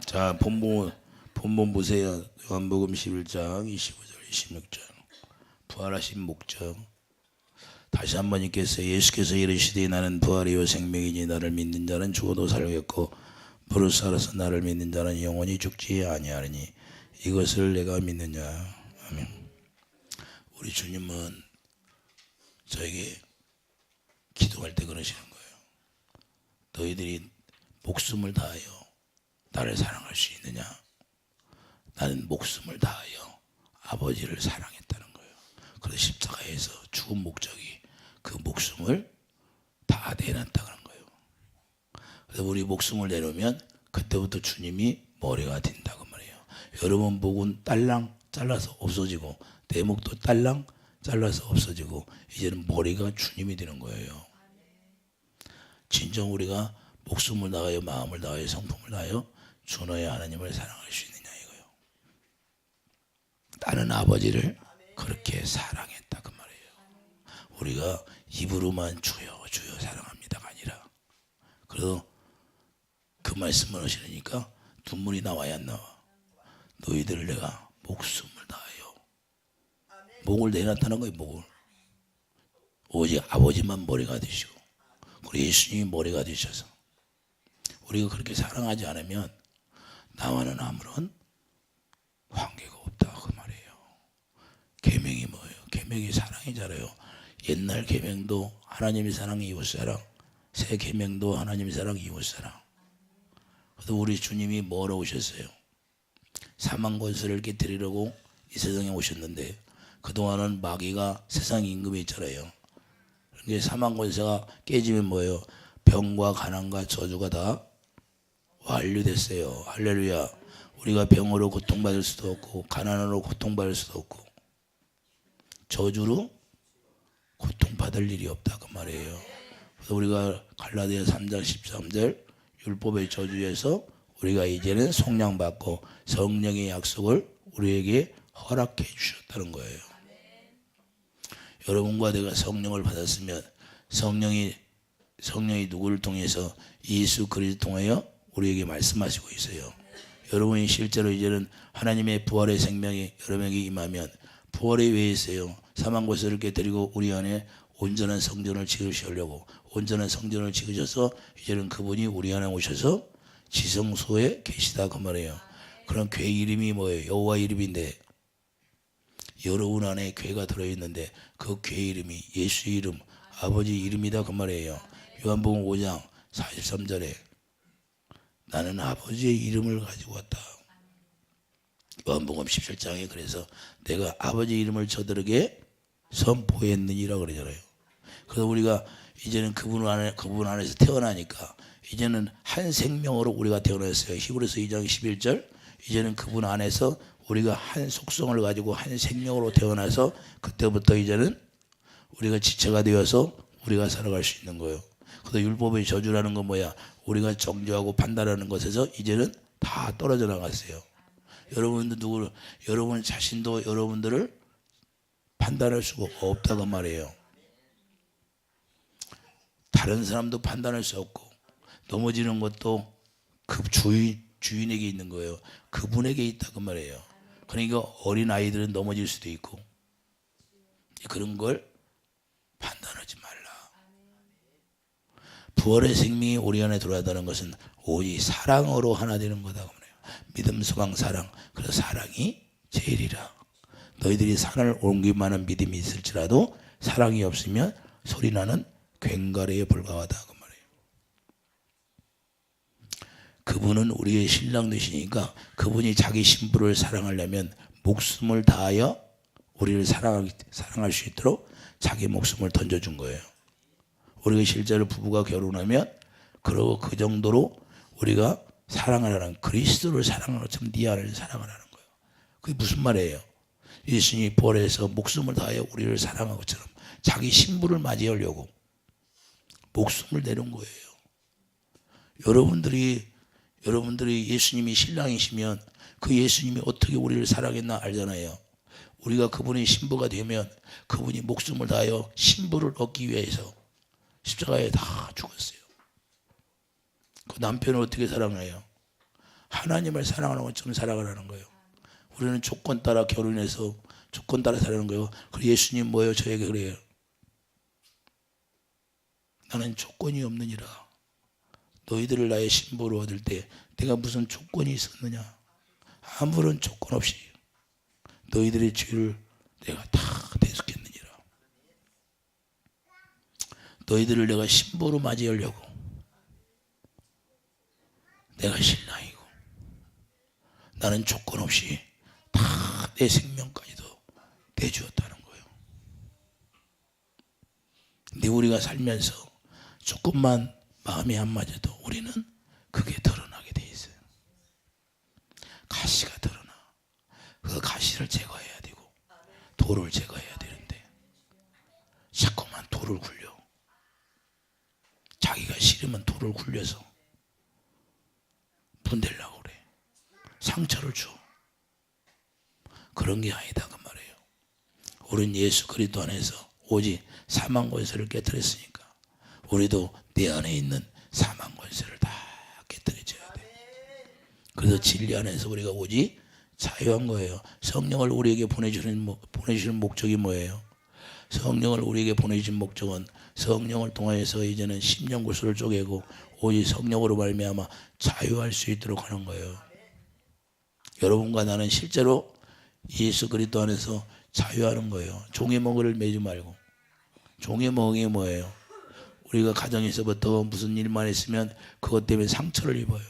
자, 본문 보세요. 요한복음 11장 25절 26절. 부활하신 목적. 다시 한번 읽겠어요. 예수께서 이르시되 나는 부활이요 생명이니 나를 믿는 자는 죽어도 살겠고 무릇 살아서 나를 믿는 자는 영원히 죽지 아니하리니 이것을 내가 믿느냐. 아멘. 우리 주님은 저에게 기도할 때 그러시는 거예요. 너희들이 목숨을 다하여 나를 사랑할 수 있느냐? 나는 목숨을 다하여 아버지를 사랑했다는 거예요. 그래서 십자가에서 죽은 목적이 그 목숨을 다 내놨다는 거예요. 그래서 우리 목숨을 내놓으면 그때부터 주님이 머리가 된다고 말이에요. 여러분 목은 딸랑 잘라서 없어지고 내 목도 딸랑 잘라서 없어지고 이제는 머리가 주님이 되는 거예요. 진정 우리가 목숨을 다하여 마음을 다하여 성품을 다하여 주 너의 하나님을 사랑할 수 있느냐 이거요. 나는 아버지를 그렇게 사랑했다 그 말이에요. 우리가 입으로만 주여 주여 사랑합니다가 아니라 그래도 그 말씀을 하시니까 눈물이 나와야 안 나와. 너희들을 내가 목숨을 다하여 목을 내놨다는 거예요. 목을 오직 아버지만 머리가 되시고 그리고 예수님이 머리가 되셔서 우리가 그렇게 사랑하지 않으면 나와는 아무런 관계가 없다 그 말이에요. 계명이 뭐예요? 계명이 사랑이잖아요. 옛날 계명도 하나님의 사랑 이웃 사랑, 새 계명도 하나님의 사랑 이웃 사랑. 그래서 우리 주님이 뭐로 오셨어요? 사망 권세를 깨뜨리려고 이 세상에 오셨는데 그동안은 마귀가 세상 임금에 있잖아요. 그러니까 사망 권세가 깨지면 뭐예요? 병과 가난과 저주가 다 완료됐어요. 할렐루야. 우리가 병으로 고통받을 수도 없고 가난으로 고통받을 수도 없고 저주로 고통받을 일이 없다 그 말이에요. 그래서 우리가 갈라디아 3장 13절 율법의 저주에서 우리가 이제는 속량받고 성령의 약속을 우리에게 허락해 주셨다는 거예요. 여러분과 내가 성령을 받았으면 성령이 누구를 통해서 예수 그리스도를 통하여 우리에게 말씀하시고 있어요. 여러분이 실제로 이제는 하나님의 부활의 생명이 여러분에게 임하면 부활이 왜 있어요? 사망 권세를 깨뜨리고 우리 안에 온전한 성전을 지으시려고 온전한 성전을 지으셔서 이제는 그분이 우리 안에 오셔서 지성소에 계시다 그 말이에요. 그럼 괴 이름이 뭐예요? 여호와 이름인데 여러분 안에 괴가 들어있는데 그 괴 이름이 예수 이름 아버지 이름이다 그 말이에요. 요한복음 5장 43절에 나는 아버지의 이름을 가지고 왔다. 요한복음 17장에 그래서 내가 아버지 이름을 저들에게 선포했느니라 그러잖아요. 그래서 우리가 이제는 그분 안에서 태어나니까 이제는 한 생명으로 우리가 태어났어요. 히브리서 2장 11절 이제는 그분 안에서 우리가 한 속성을 가지고 한 생명으로 태어나서 그때부터 이제는 우리가 지체가 되어서 우리가 살아갈 수 있는 거예요. 그래서 율법의 저주라는 건 뭐야? 우리가 정죄하고 판단하는 것에서 이제는 다 떨어져 나갔어요. 여러분 자신도 여러분들을 판단할 수가 없다고 말이에요. 다른 사람도 판단할 수 없고 넘어지는 것도 그 주인에게 있는 거예요. 그분에게 있다고 말이에요. 그러니까 어린 아이들은 넘어질 수도 있고 그런 걸 판단하지 말라. 부활의 생명이 우리 안에 들어왔다는 것은 오직 사랑으로 하나 되는 거다. 믿음, 소망, 사랑. 그래서 사랑이 제일이라. 너희들이 산을 옮길 만한 믿음이 있을지라도 사랑이 없으면 소리나는 괭가리에 불과하다. 그 말이에요. 그분은 우리의 신랑 되시니까 그분이 자기 신부를 사랑하려면 목숨을 다하여 우리를 사랑할 수 있도록 자기 목숨을 던져준 거예요. 우리가 실제로 부부가 결혼하면 그러고 그 정도로 우리가 사랑을 하는 그리스도를 사랑하는 것처럼 네 아내를 사랑을 하는 거예요. 그게 무슨 말이에요? 예수님이 부활해서 목숨을 다하여 우리를 사랑한 것처럼 자기 신부를 맞이하려고 목숨을 내놓은 거예요. 여러분들이 예수님이 신랑이시면 그 예수님이 어떻게 우리를 사랑했나 알잖아요. 우리가 그분의 신부가 되면 그분이 목숨을 다하여 신부를 얻기 위해서 십자가에 다 죽었어요. 그 남편을 어떻게 사랑해요? 하나님을 사랑하는 것처럼 살아가라는 거예요. 우리는 조건 따라 결혼해서 조건 따라 살아가는 거예요. 그리고 예수님 뭐예요? 저에게 그래요. 나는 조건이 없느니라. 너희들을 나의 신부로 얻을 때 내가 무슨 조건이 있었느냐? 아무런 조건 없이 너희들의 죄를 내가 다 대속했느니라. 너희들을 내가 신부로 맞이하려고 내가 신랑이고 나는 조건 없이 다 내 생명까지도 내주었다는 거예요. 근데 우리가 살면서 조금만 마음이 안 맞아도 우리는 그게 드러나게 돼 있어요. 가시가 드러나. 그 가시를 제거해야 되고 돌을 제거해야 되는데 자꾸만 돌을 굴려. 자기가 싫으면 돌을 굴려서 분대려고 그래. 상처를 줘. 그런 게 아니다 그 말이에요. 우리는 예수 그리스도 안에서 오직 사망 권세를 깨뜨렸으니까 우리도 내 안에 있는 사망 권세를 다 깨뜨려줘야 돼. 그래서 진리 안에서 우리가 오직 자유한 거예요. 성령을 우리에게 보내주는 목적이 뭐예요? 성령을 우리에게 보내주신 목적은 성령을 통하여서 이제는 심령구슬을 쪼개고 오직 성령으로 말미암아 자유할 수 있도록 하는 거예요. 여러분과 나는 실제로 예수 그리스도 안에서 자유하는 거예요. 종의 멍을 매지 말고. 종의 멍이 뭐예요? 우리가 가정에서부터 무슨 일만 있으면 그것 때문에 상처를 입어요.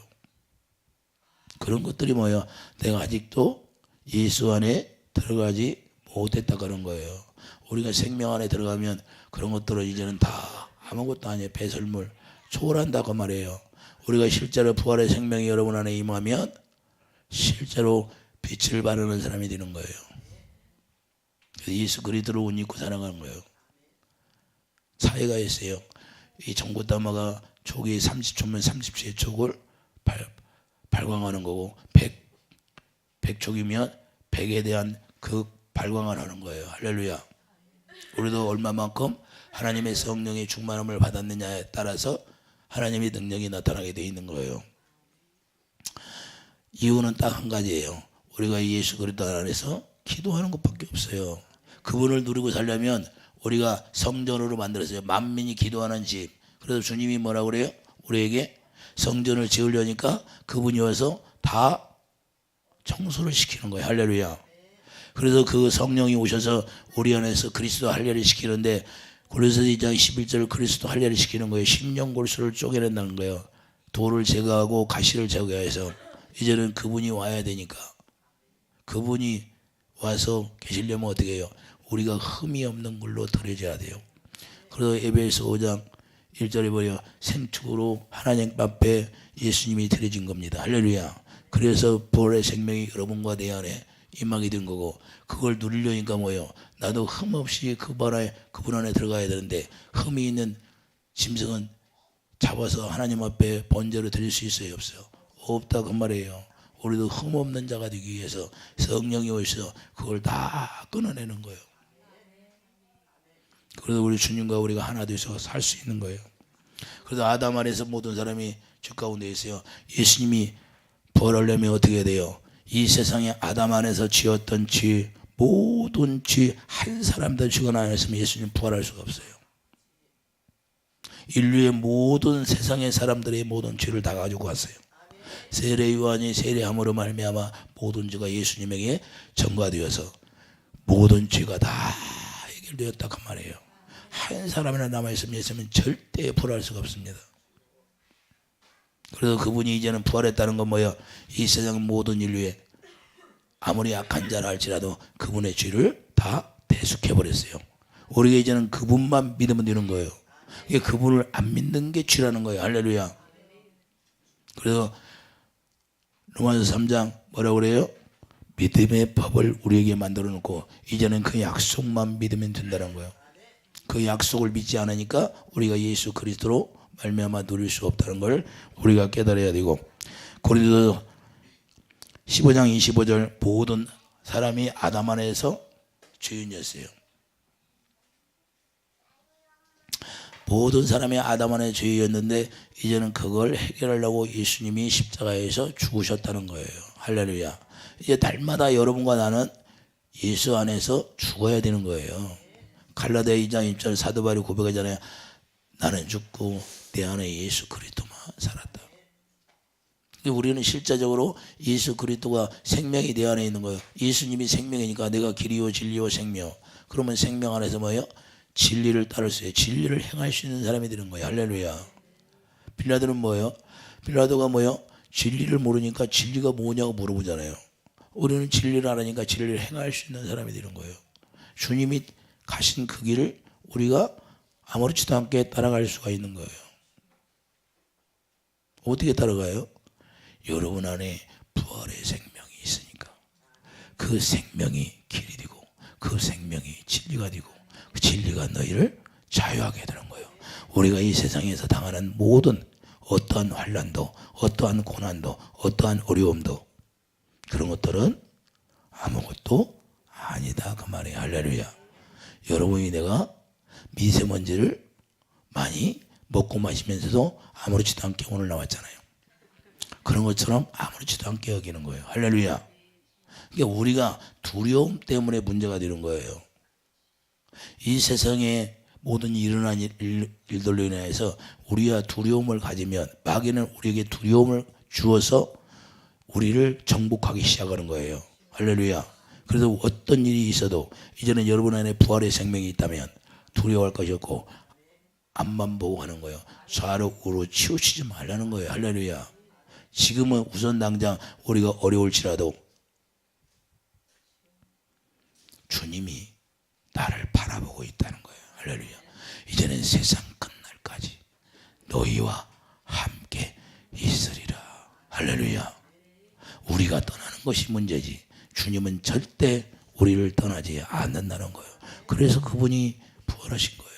그런 것들이 뭐예요? 내가 아직도 예수 안에 들어가지 못했다 그런 거예요. 우리가 생명 안에 들어가면 그런 것들은 이제는 다 아무것도 아니에요. 배설물 초월한다고 말해요. 우리가 실제로 부활의 생명이 여러분 안에 임하면 실제로 빛을 바르는 사람이 되는 거예요. 예수 그리스도를 옷 입고 살아가는 거예요. 차이가 있어요. 이 전구다마가 족이 30촉면 30초의 촉을 발광하는 거고 100촉이면 100에 대한 그 발광을 하는 거예요. 할렐루야. 우리도 얼마만큼 하나님의 성령의 충만함을 받았느냐에 따라서 하나님의 능력이 나타나게 되어 있는 거예요. 이유는 딱 한 가지예요. 우리가 예수 그리스도 안에서 기도하는 것밖에 없어요. 그분을 누리고 살려면 우리가 성전으로 만들었어요. 만민이 기도하는 집. 그래서 주님이 뭐라고 그래요? 우리에게 성전을 지으려니까 그분이 와서 다 청소를 시키는 거예요. 할렐루야. 그래서 그 성령이 오셔서 우리 안에서 그리스도 할례를 시키는데 고린도서 2장 11절 그리스도 할례를 시키는 거예요. 심령골수를 쪼개낸다는 거예요. 돌을 제거하고 가시를 제거해서 이제는 그분이 와야 되니까 그분이 와서 계시려면 어떻게 해요? 우리가 흠이 없는 걸로 드려져야 돼요. 그래서 에베소 5장 1절에 보면 생축으로 하나님 앞에 예수님이 드려진 겁니다. 할렐루야. 그래서 부활의 생명이 여러분과 내 안에 임하게 된 거고 그걸 누리려니까 뭐예요? 나도 흠 없이 그분 안에 들어가야 되는데 흠이 있는 짐승은 잡아서 하나님 앞에 번제로 드릴 수 있어요? 없어요? 없다 그 말이에요. 우리도 흠 없는 자가 되기 위해서 성령이 오셔서 그걸 다 끊어내는 거예요. 그래서 우리 주님과 우리가 하나 되어서 살 수 있는 거예요. 그래서 아담 안에서 모든 사람이 죄 가운데 있어요. 예수님이 부활하려면 어떻게 해야 돼요? 이 세상에 아담 안에서 지었던 죄 모든 죄 한 사람도 지거나 안 했으면 예수님 부활할 수가 없어요. 인류의 모든 세상의 사람들의 모든 죄를 다 가지고 왔어요. 세례 요한이 세례함으로 말미암아 모든 죄가 예수님에게 전가되어서 모든 죄가 다 해결되었다 그 말이에요. 한 사람이나 남아있으면 예수님은 절대 부활할 수가 없습니다. 그래서 그분이 이제는 부활했다는 건 뭐예요? 이 세상 모든 인류에 아무리 약한 자라 할지라도 그분의 죄를 다 대속해버렸어요. 우리가 이제는 그분만 믿으면 되는 거예요. 이게 그분을 안 믿는 게 죄라는 거예요. 할렐루야. 그래서 로마서 3장 뭐라고 그래요? 믿음의 법을 우리에게 만들어 놓고 이제는 그 약속만 믿으면 된다는 거예요. 그 약속을 믿지 않으니까 우리가 예수 그리스도로 말미암아 누릴 수 없다는 걸 우리가 깨달아야 되고 고린도서 15장 25절 모든 사람이 아담 안에서 죄인이었어요. 모든 사람이 아담 안에 죄였는데 이제는 그걸 해결하려고 예수님이 십자가에서 죽으셨다는 거예요. 할렐루야. 이제 날마다 여러분과 나는 예수 안에서 죽어야 되는 거예요. 갈라디아 2장 1절 사도 바울이 고백하잖아요. 나는 죽고 내 안에 예수 그리스도만 살았다. 우리는 실제적으로 예수 그리스도가 생명이 내 안에 있는 거예요. 예수님이 생명이니까 내가 길이요 진리요 생명. 그러면 생명 안에서 뭐예요? 진리를 따를 수 있어요. 진리를 행할 수 있는 사람이 되는 거예요. 할렐루야. 빌라도는 뭐예요? 빌라도가 뭐예요? 진리를 모르니까 진리가 뭐냐고 물어보잖아요. 우리는 진리를 알으니까 진리를 행할 수 있는 사람이 되는 거예요. 주님이 가신 그 길을 우리가 아무렇지도 않게 따라갈 수가 있는 거예요. 어떻게 따라가요? 여러분 안에 부활의 생명이 있으니까 그 생명이 길이 되고 그 생명이 진리가 되고 그 진리가 너희를 자유하게 되는 거예요. 우리가 이 세상에서 당하는 모든 어떠한 환난도 어떠한 고난도 어떠한 어려움도 그런 것들은 아무것도 아니다 그 말이에요. 할렐루야. 여러분이 내가 미세먼지를 많이 먹고 마시면서도 아무렇지도 않게 오늘 나왔잖아요. 그런 것처럼 아무렇지도 않게 여기는 거예요. 할렐루야. 그러니까 우리가 두려움 때문에 문제가 되는 거예요. 이 세상에 모든 일어난 일들로 인해서 우리가 두려움을 가지면 마귀는 우리에게 두려움을 주어서 우리를 정복하기 시작하는 거예요. 할렐루야. 그래서 어떤 일이 있어도 이제는 여러분 안에 부활의 생명이 있다면 두려워할 것이 없고 앞만 보고 하는 거예요. 좌로 우로 치우치지 말라는 거예요. 할렐루야. 지금은 우선 당장 우리가 어려울지라도 주님이 나를 바라보고 있다는 거예요. 할렐루야. 이제는 세상 끝날까지 너희와 함께 있으리라. 할렐루야. 우리가 떠나는 것이 문제지 주님은 절대 우리를 떠나지 않는다는 거예요. 그래서 그분이 부활하신 거예요.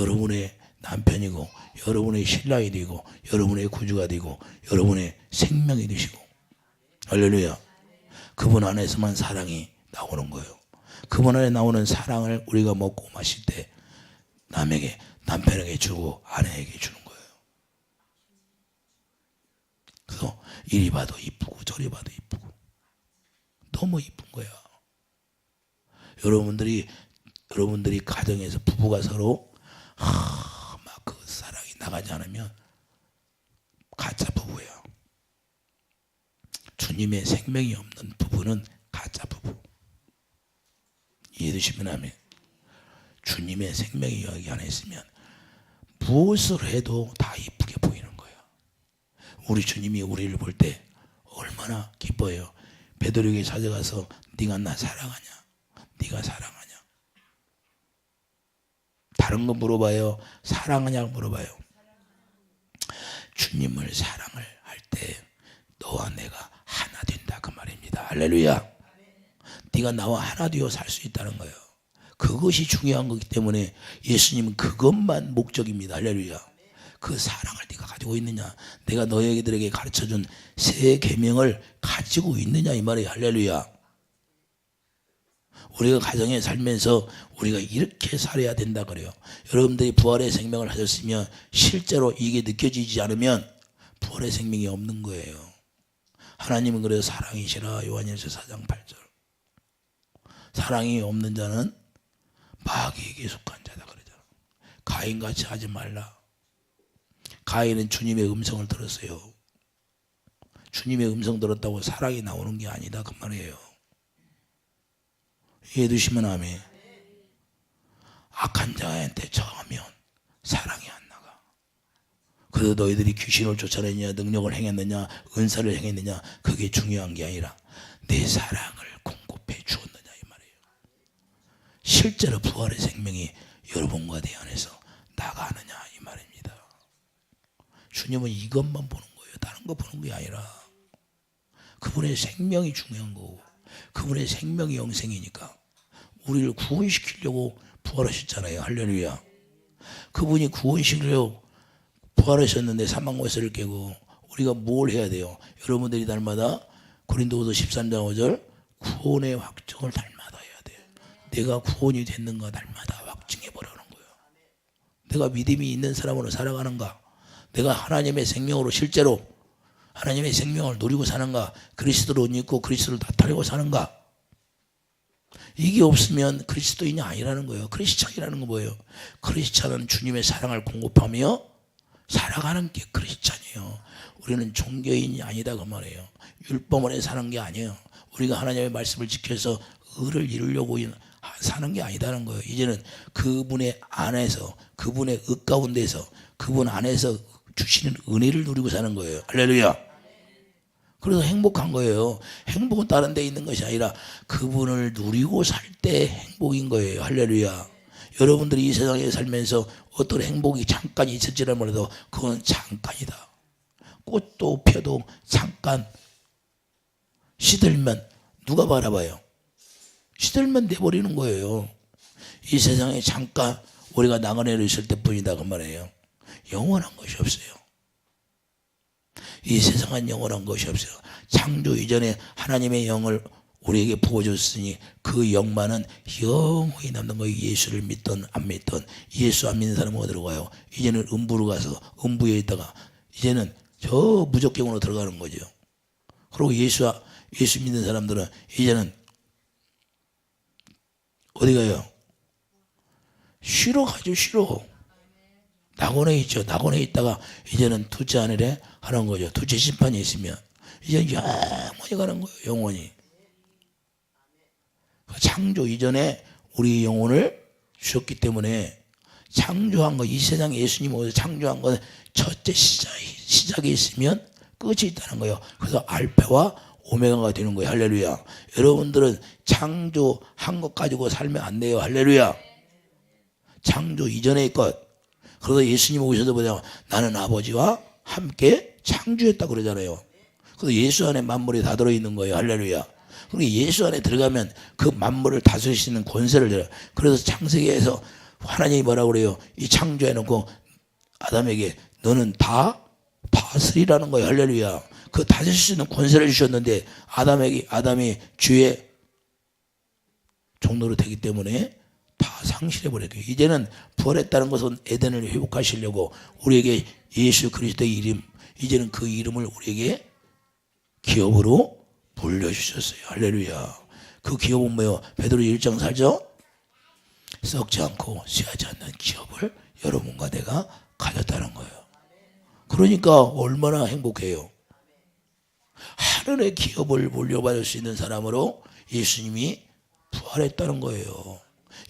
여러분의 남편이고 여러분의 신랑이 되고 여러분의 구주가 되고 여러분의 생명이 되시고 할렐루야. 그분 안에서만 사랑이 나오는 거예요. 그분 안에 나오는 사랑을 우리가 먹고 마실 때 남에게 남편에게 주고 아내에게 주는 거예요. 그래서 이리 봐도 이쁘고 저리 봐도 이쁘고 너무 이쁜 거야. 여러분들이 가정에서 부부가 서로 막 그 사랑이 나가지 않으면 가짜 부부예요. 주님의 생명이 없는 부부는 가짜 부부. 이해되시면 아멘. 주님의 생명이 여기 안에 있으면 무엇을 해도 다 이쁘게 보이는 거예요. 우리 주님이 우리를 볼 때 얼마나 기뻐해요. 베드로에게 찾아가서 네가 나 사랑하냐? 네가 사랑하냐? 다른 거 물어봐요. 사랑하냐고 물어봐요. 주님을 사랑을 할 때 너와 내가 하나 된다 그 말입니다. 할렐루야. 네가 나와 하나 되어 살 수 있다는 거예요. 그것이 중요한 거기 때문에 예수님은 그것만 목적입니다. 할렐루야. 그 사랑을 네가 가지고 있느냐? 내가 너희들에게 가르쳐준 새 계명을 가지고 있느냐 이 말이에요. 할렐루야. 우리가 가정에 살면서 우리가 이렇게 살아야 된다 그래요. 여러분들이 부활의 생명을 하셨으면 실제로 이게 느껴지지 않으면 부활의 생명이 없는 거예요. 하나님은 그래서 사랑이시라 요한일서 4장 8절. 사랑이 없는 자는 마귀에게 속한 자다 그러잖아. 가인같이 하지 말라. 가인은 주님의 음성을 들었어요. 주님의 음성 들었다고 사랑이 나오는 게 아니다 그 말이에요. 이해되시면 아멘. 악한 자한테 처하면 사랑이 안 나가. 그래서 너희들이 귀신을 쫓아내느냐 능력을 행했느냐 은사를 행했느냐 그게 중요한 게 아니라 내 사랑을 공급해 주었느냐 이 말이에요. 실제로 부활의 생명이 여러분과 내 안에서 나가느냐 이 말입니다. 주님은 이것만 보는 거예요. 다른 거 보는 게 아니라 그분의 생명이 중요한 거고 그분의 생명이 영생이니까 우리를 구원시키려고 부활하셨잖아요. 할렐루야. 그분이 구원시키려고 부활하셨는데 사망과세를 깨고 우리가 뭘 해야 돼요? 여러분들이 날마다 고린도후서 13장 5절 구원의 확증을 날마다 해야 돼요. 내가 구원이 됐는가 날마다 확증해 보라는 거예요. 내가 믿음이 있는 사람으로 살아가는가? 내가 하나님의 생명으로 실제로 하나님의 생명을 누리고 사는가? 그리스도로 옷 입고 그리스도를 나타내고 사는가? 이게 없으면 그리스도인이 아니라는 거예요. 크리스찬이라는 건 뭐예요? 크리스찬은 주님의 사랑을 공급하며 살아가는 게 크리스찬이에요. 우리는 종교인이 아니다 그 말이에요. 율법원에 사는 게 아니에요. 우리가 하나님의 말씀을 지켜서 의를 이루려고 사는 게 아니다는 거예요. 이제는 그분의 안에서, 그분의 의 가운데서, 그분 안에서 주시는 은혜를 누리고 사는 거예요. 할렐루야. 그래서 행복한 거예요. 행복은 다른 데 있는 것이 아니라 그분을 누리고 살 때 행복인 거예요. 할렐루야. 여러분들이 이 세상에 살면서 어떤 행복이 잠깐 있을지라 몰라도 그건 잠깐이다. 꽃도 펴도 잠깐 시들면 누가 바라봐요? 시들면 내버리는 거예요. 이 세상에 잠깐 우리가 나그네로 있을 때뿐이다 그 말이에요. 영원한 것이 없어요. 이 세상은 영원한 것이 없어요. 창조 이전에 하나님의 영을 우리에게 부어줬으니 그 영만은 영원히 남는 거예요. 예수를 믿든 안 믿든. 예수 안 믿는 사람은 어디로 가요? 이제는 음부로 가서 음부에 있다가 이제는 저 무적경으로 들어가는 거죠. 그리고 예수 믿는 사람들은 이제는 어디 가요? 쉬러 가죠. 쉬러. 낙원에 있죠. 낙원에 있다가 이제는 둘째 하늘에 하는 거죠. 둘째 심판이 있으면 이제 영원히 가는 거예요. 영원히. 창조 이전에 우리 영혼을 주셨기 때문에 창조한 거, 이 세상에 예수님이 오셔서 창조한 건 첫째 시작이 있으면 끝이 있다는 거예요. 그래서 알파와 오메가가 되는 거예요. 할렐루야. 여러분들은 창조한 것 가지고 살면 안 돼요. 할렐루야. 창조 이전의 것. 그래서 예수님 오셔서 뭐냐, 나는 아버지와 함께 창조했다고 그러잖아요. 그래서 예수 안에 만물이 다 들어있는 거예요. 할렐루야. 그리고 예수 안에 들어가면 그 만물을 다스리시는 권세를 줘요. 그래서 창세기에서 하나님이 뭐라고 그래요? 이 창조해놓고 아담에게 너는 다 다스리라는 거예요. 할렐루야. 그 다스릴 수 있는 권세를 주셨는데 아담이 죄의 종로로 되기 때문에 다 상실해버렸어요. 이제는 부활했다는 것은 에덴을 회복하시려고 우리에게 예수 그리스도의 이름, 이제는 그 이름을 우리에게 기업으로 물려주셨어요. 할렐루야. 그 기업은 뭐예요? 베드로 1장 4절 썩지 않고 쇠하지 않는 기업을 여러분과 내가 가졌다는 거예요. 그러니까 얼마나 행복해요. 하늘의 기업을 물려받을 수 있는 사람으로 예수님이 부활했다는 거예요.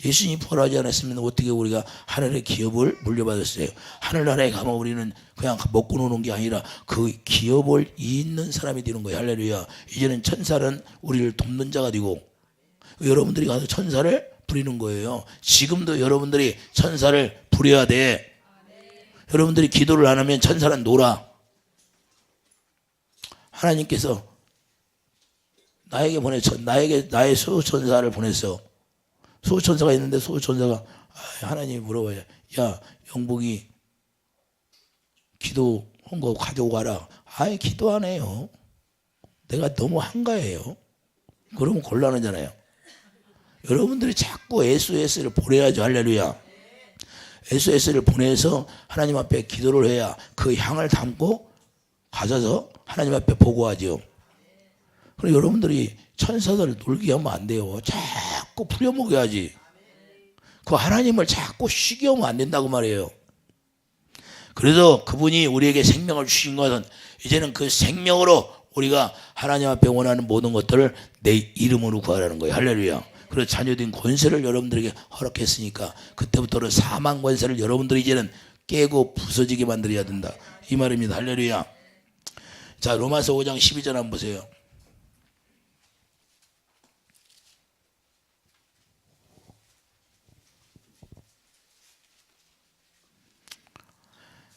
예수님이 부활하지 않았으면 어떻게 우리가 하늘의 기업을 물려받았어요? 하늘나라에 가면 우리는 그냥 먹고 노는 게 아니라 그 기업을 잇는 사람이 되는 거예요. 할렐루야. 이제는 천사는 우리를 돕는 자가 되고 여러분들이 가서 천사를 부리는 거예요. 지금도 여러분들이 천사를 부려야 돼. 여러분들이 기도를 안 하면 천사는 놀아. 하나님께서 나에게 보내서 나의 수호천사를 보냈어. 수호천사가 있는데 수호천사가 하나님이 물어봐요. 야, 영복이 기도한 거 가져오고 가라. 아예 기도 안 해요. 내가 너무 한가해요. 그러면 곤란하잖아요. 여러분들이 자꾸 SOS를 보내야죠. 할렐루야. SOS를 보내서 하나님 앞에 기도를 해야 그 향을 담고 가져서 하나님 앞에 보고하죠. 그리고 여러분들이 천사들을 놀게 하면 안 돼요. 자꾸 부려먹여야지. 그 하나님을 자꾸 쉬게 하면 안 된다고 말이에요. 그래서 그분이 우리에게 생명을 주신 것은 이제는 그 생명으로 우리가 하나님 앞에 원하는 모든 것들을 내 이름으로 구하라는 거예요. 할렐루야. 그래서 자녀된 권세를 여러분들에게 허락했으니까 그때부터는 사망 권세를 여러분들이 이제는 깨고 부서지게 만들어야 된다. 이 말입니다. 할렐루야. 자, 로마서 5장 12절 한번 보세요.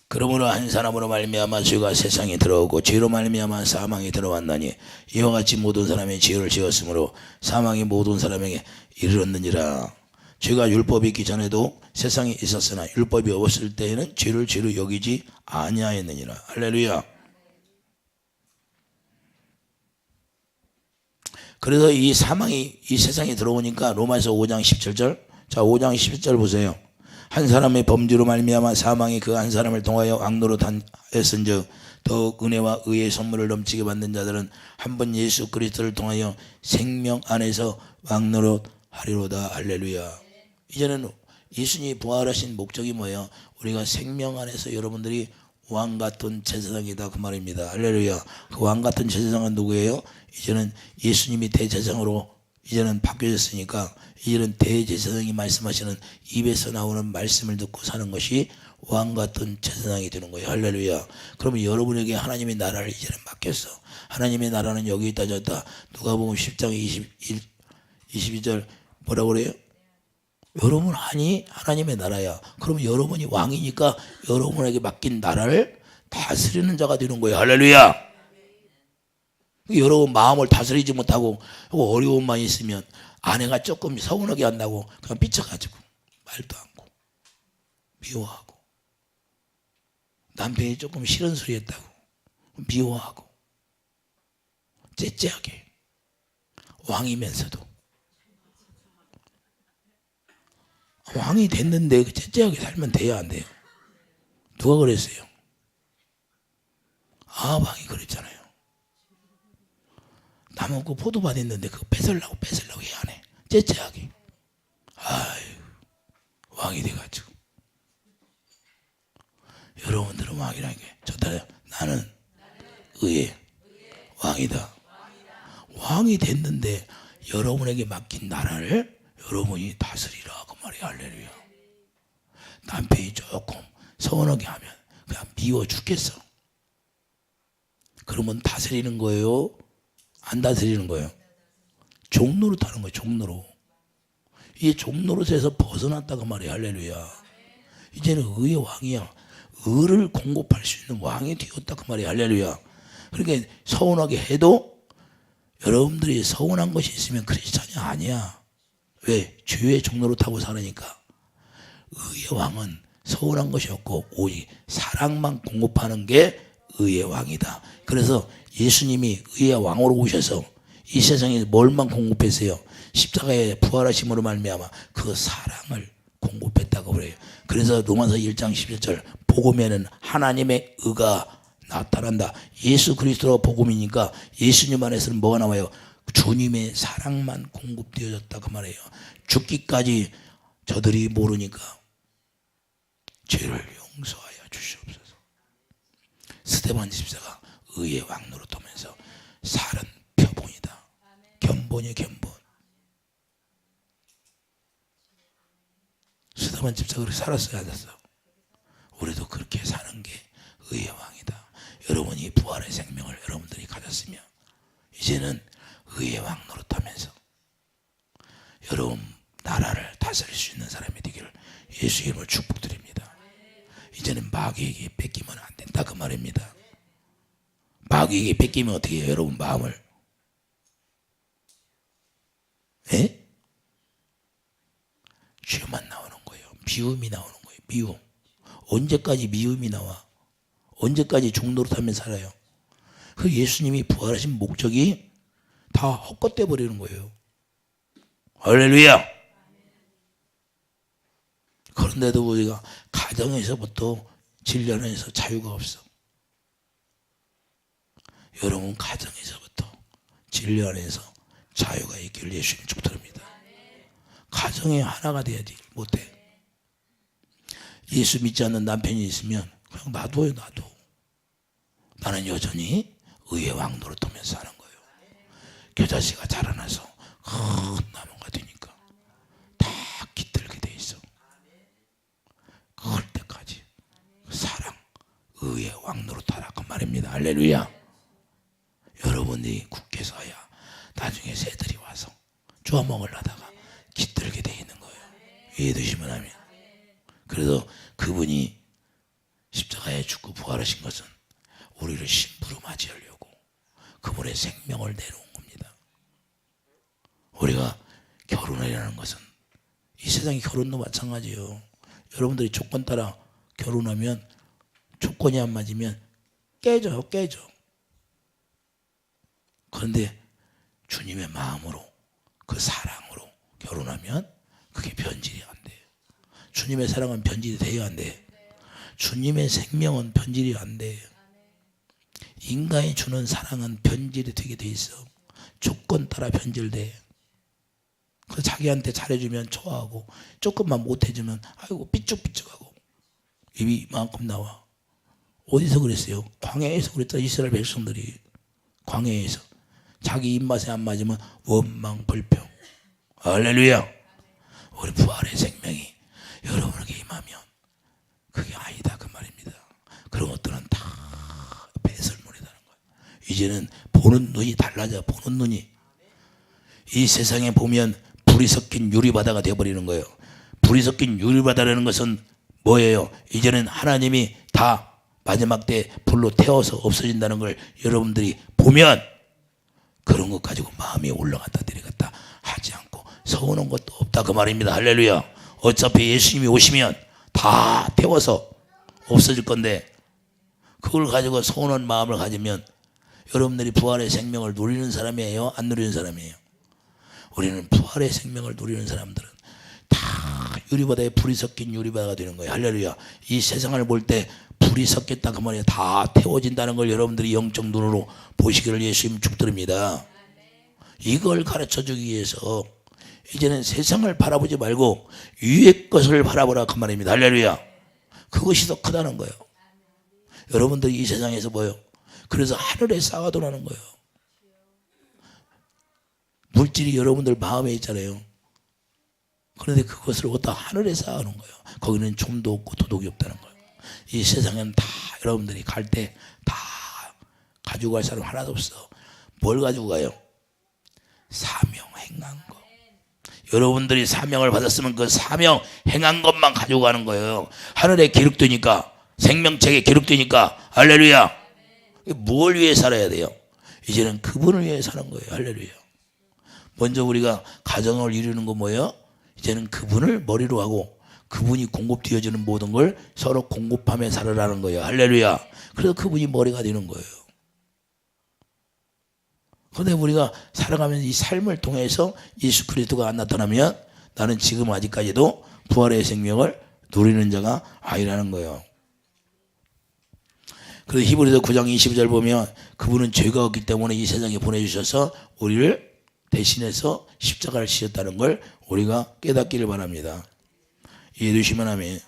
그러므로 한 사람으로 말미암아 죄가 세상에 들어오고 죄로 말미암아 사망이 들어왔나니 이와 같이 모든 사람이 죄를 지었으므로 사망이 모든 사람에게 이르렀느니라. 죄가 율법이 있기 전에도 세상에 있었으나 율법이 없을 때에는 죄를 죄로 여기지 아니하였느니라. 할렐루야. 그래서 이 사망이 이 세상에 들어오니까 로마서 5장 17절, 자 5장 17절 보세요. 한 사람의 범죄로 말미암아 사망이 그 한 사람을 통하여 왕노릇하였은즉 더욱 은혜와 의의 선물을 넘치게 받는 자들은 한 번 예수 그리스도를 통하여 생명 안에서 왕노릇하리로다. 할렐루야. 이제는 예수님이 부활하신 목적이 뭐예요? 우리가 생명 안에서 여러분들이 왕같은 제사장이다 그 말입니다. 할렐루야. 그 왕같은 제사장은 누구예요? 이제는 예수님이 대제사장으로 이제는 바뀌어졌으니까 이제는 대제사장이 말씀하시는 입에서 나오는 말씀을 듣고 사는 것이 왕같은 제사장이 되는 거예요. 할렐루야. 그러면 여러분에게 하나님의 나라를 이제는 맡겼어. 하나님의 나라는 여기 있다 저다. 누가복음 10장 22절 뭐라고 그래요? 여러분 아니 하나님의 나라야. 그러면 여러분이 왕이니까 여러분에게 맡긴 나라를 다스리는 자가 되는 거예요. 할렐루야. 여러분 마음을 다스리지 못하고 어려움만 있으면 아내가 조금 서운하게 한다고 그냥 삐쳐가지고 말도 않고 미워하고, 남편이 조금 싫은 소리 했다고 미워하고 째째하게, 왕이면서도 왕이 됐는데 째째하게 살면 돼야 안 돼요? 누가 그랬어요? 아합이 그랬잖아요. 나무고 포도밭 있는데 그거 뺏으려고 해야 하네. 째째하게. 아유, 왕이 돼가지고. 여러분들은 왕이라는 게 좋다. 나는 의의 왕이다. 왕이 됐는데 여러분에게 맡긴 나라를 여러분이 다스리라 그 말이야. 할렐루야. 남편이 조금 서운하게 하면 그냥 미워 죽겠어. 그러면 다스리는 거예요? 안 다스리는 거예요? 종노릇 하는 거예요. 종노릇. 이 종노릇에서 벗어났다 그 말이에요. 할렐루야. 이제는 의의 왕이야. 의를 공급할 수 있는 왕이 되었다 그 말이에요. 할렐루야. 그러니까 서운하게 해도 여러분들이 서운한 것이 있으면 크리스찬이 아니야. 왜? 주의 종노릇하고 살으니까. 의의 왕은 서운한 것이 없고 오직 사랑만 공급하는 게 의의 왕이다. 그래서 예수님이 의의 왕으로 오셔서 이 세상에 뭘만 공급했어요? 십자가의 부활하심으로 말미암아 그 사랑을 공급했다고 그래요. 그래서 로마서 1장 11절 복음에는 하나님의 의가 나타난다. 예수 그리스도가 복음이니까 예수님 안에서는 뭐가 나와요? 주님의 사랑만 공급되어졌다 그 말이에요. 죽기까지 저들이 모르니까 죄를 용서하여 주시옵소서. 스데반 집사가 의의 왕노릇 하면서 살은 표본이다. 견본이 견본. 스데반 집사가 그렇게 살았어야 됐어. 우리도 그렇게 사는 게 의의 왕이다. 여러분이 부활의 생명을 여러분들이 가졌으면 이제는 의의 왕노릇 하면서 여러분 나라를 다스릴 수 있는 사람이 되기를 예수 이름으로 축복드립니다. 이제는 마귀에게 뺏기면 안 된다 그 말입니다. 마귀에게 뺏기면 어떻게 해요? 여러분 마음을 죄만 나오는 거예요. 미움이 나오는 거예요. 미움. 언제까지 미움이 나와? 언제까지 종노릇하며 살아요? 그 예수님이 부활하신 목적이 다 헛것돼 버리는 거예요. 할렐루야. 그런데도 우리가 가정에서부터 진리 안에서 자유가 없어. 여러분 가정에서부터 진리 안에서 자유가 있기를 예수님 축복드립니다. 가정에 하나가 돼야지 못해. 예수 믿지 않는 남편이 있으면 그냥 놔둬요. 놔둬. 나는 여전히 의의 왕노릇 하면서 사는 거예요. 겨자씨가 자라나서 큰 나무가 되니까 다 깃들게 돼 있어. 그럴 때까지 사랑, 의의 왕노릇 하라 그 말입니다. 할렐루야. 여러분이 굳게 서야 나중에 새들이 와서 주워 먹으려다가 깃들게 돼 있는 거예요. 이해되시면 하면. 그래서 그분이 십자가에 죽고 부활하신 것은 우리를 신부로 맞이하려고 그분의 생명을 내놓은 겁니다. 우리가 결혼이라는 것은 이 세상의 결혼도 마찬가지예요. 여러분들이 조건 따라 결혼하면 조건이 안 맞으면 깨져요. 깨져. 그런데 주님의 마음으로 그 사랑으로 결혼하면 그게 변질이 안 돼요. 주님의 사랑은 변질이 돼야 안 돼. 주님의 생명은 변질이 안 돼. 인간이 주는 사랑은 변질이 되게 돼 있어. 조건 따라 변질돼. 그래서 자기한테 잘해주면 좋아하고 조금만 못해주면 아이고 삐죽삐죽하고 입이 이만큼 나와. 어디서 그랬어요? 광야에서 그랬다. 이스라엘 백성들이 광야에서 자기 입맛에 안 맞으면 원망 불평. 할렐루야. 우리 부활의 생명이 여러분에게 임하면 그게 아니다 그 말입니다. 그런 것들은 다 배설물이라는 거예요. 이제는 보는 눈이 달라져. 보는 눈이 이 세상에 보면 불이 섞인 유리바다가 되어버리는 거예요. 불이 섞인 유리바다라는 것은 뭐예요? 이제는 하나님이 다 마지막 때 불로 태워서 없어진다는 걸 여러분들이 보면 그런 것 가지고 마음이 올라갔다 내려갔다 하지 않고 서운한 것도 없다 그 말입니다. 할렐루야. 어차피 예수님이 오시면 다 태워서 없어질 건데 그걸 가지고 서운한 마음을 가지면 여러분들이 부활의 생명을 누리는 사람이에요? 안 누리는 사람이에요? 우리는 부활의 생명을 누리는 사람들은 다 유리바다에 불이 섞인 유리바다가 되는 거예요. 할렐루야. 이 세상을 볼 때 불이 섞였다 그 말이에요. 다 태워진다는 걸 여러분들이 영적 눈으로 보시기를 예수님 축드립니다. 이걸 가르쳐주기 위해서 이제는 세상을 바라보지 말고 위의 것을 바라보라 그 말입니다. 할렐루야. 그것이 더 크다는 거예요. 여러분들이 이 세상에서 뭐예요? 그래서 하늘에 쌓아두라는 거예요. 물질이 여러분들 마음에 있잖아요. 그런데 그것을 어디다 하늘에 쌓아놓은 거예요. 거기는 좀도 없고 도둑이 없다는 거예요. 이 세상에는 다 여러분들이 갈 때 다 가지고 갈 사람 하나도 없어. 뭘 가지고 가요? 사명 행한 거. 여러분들이 사명을 받았으면 그 사명 행한 것만 가지고 가는 거예요. 하늘에 기록되니까 생명책에 기록되니까 할렐루야. 뭘 위해 살아야 돼요? 이제는 그분을 위해 사는 거예요. 할렐루야. 먼저 우리가 가정을 이루는 거 뭐예요? 이제는 그분을 머리로 하고 그분이 공급되어주는 모든 걸 서로 공급하며 살아라는 거예요. 할렐루야. 그래서 그분이 머리가 되는 거예요. 그런데 우리가 살아가면서 이 삶을 통해서 예수 그리스도가 안 나타나면 나는 지금 아직까지도 부활의 생명을 누리는 자가 아니라는 거예요. 그래서 히브리서 9장 22절 보면 그분은 죄가 없기 때문에 이 세상에 보내주셔서 우리를 대신해서 십자가를 지셨다는 걸 우리가 깨닫기를 바랍니다. 이해해 주시면 아멘.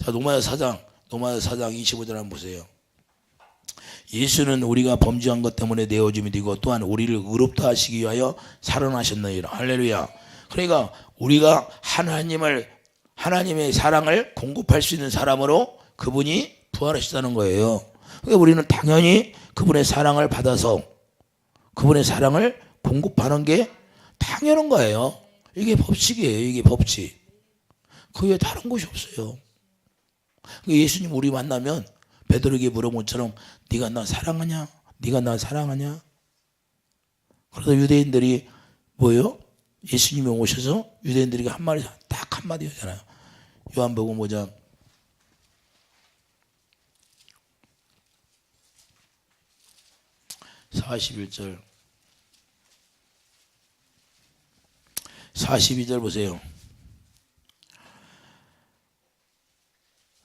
자, 로마서 4장 25절 한번 보세요. 예수는 우리가 범죄한 것 때문에 내어줌이 되고 또한 우리를 의롭다 하시기 위하여 살아나셨느니라. 할렐루야. 그러니까 우리가 하나님의 사랑을 공급할 수 있는 사람으로 그분이 부활하시다는 거예요. 그러니까 우리는 당연히 그분의 사랑을 받아서 그분의 사랑을 공급하는 게 당연한 거예요. 이게 법칙이에요. 이게 법칙. 그 외에 다른 것이 없어요. 예수님 우리 만나면 베드로에게 물어본 것처럼 네가 나 사랑하냐? 네가 나 사랑하냐? 그래서 유대인들이 뭐예요? 예수님이 오셔서 유대인들에게 딱 한마디 하잖아요. 요한복음 5장 41절 42절 보세요.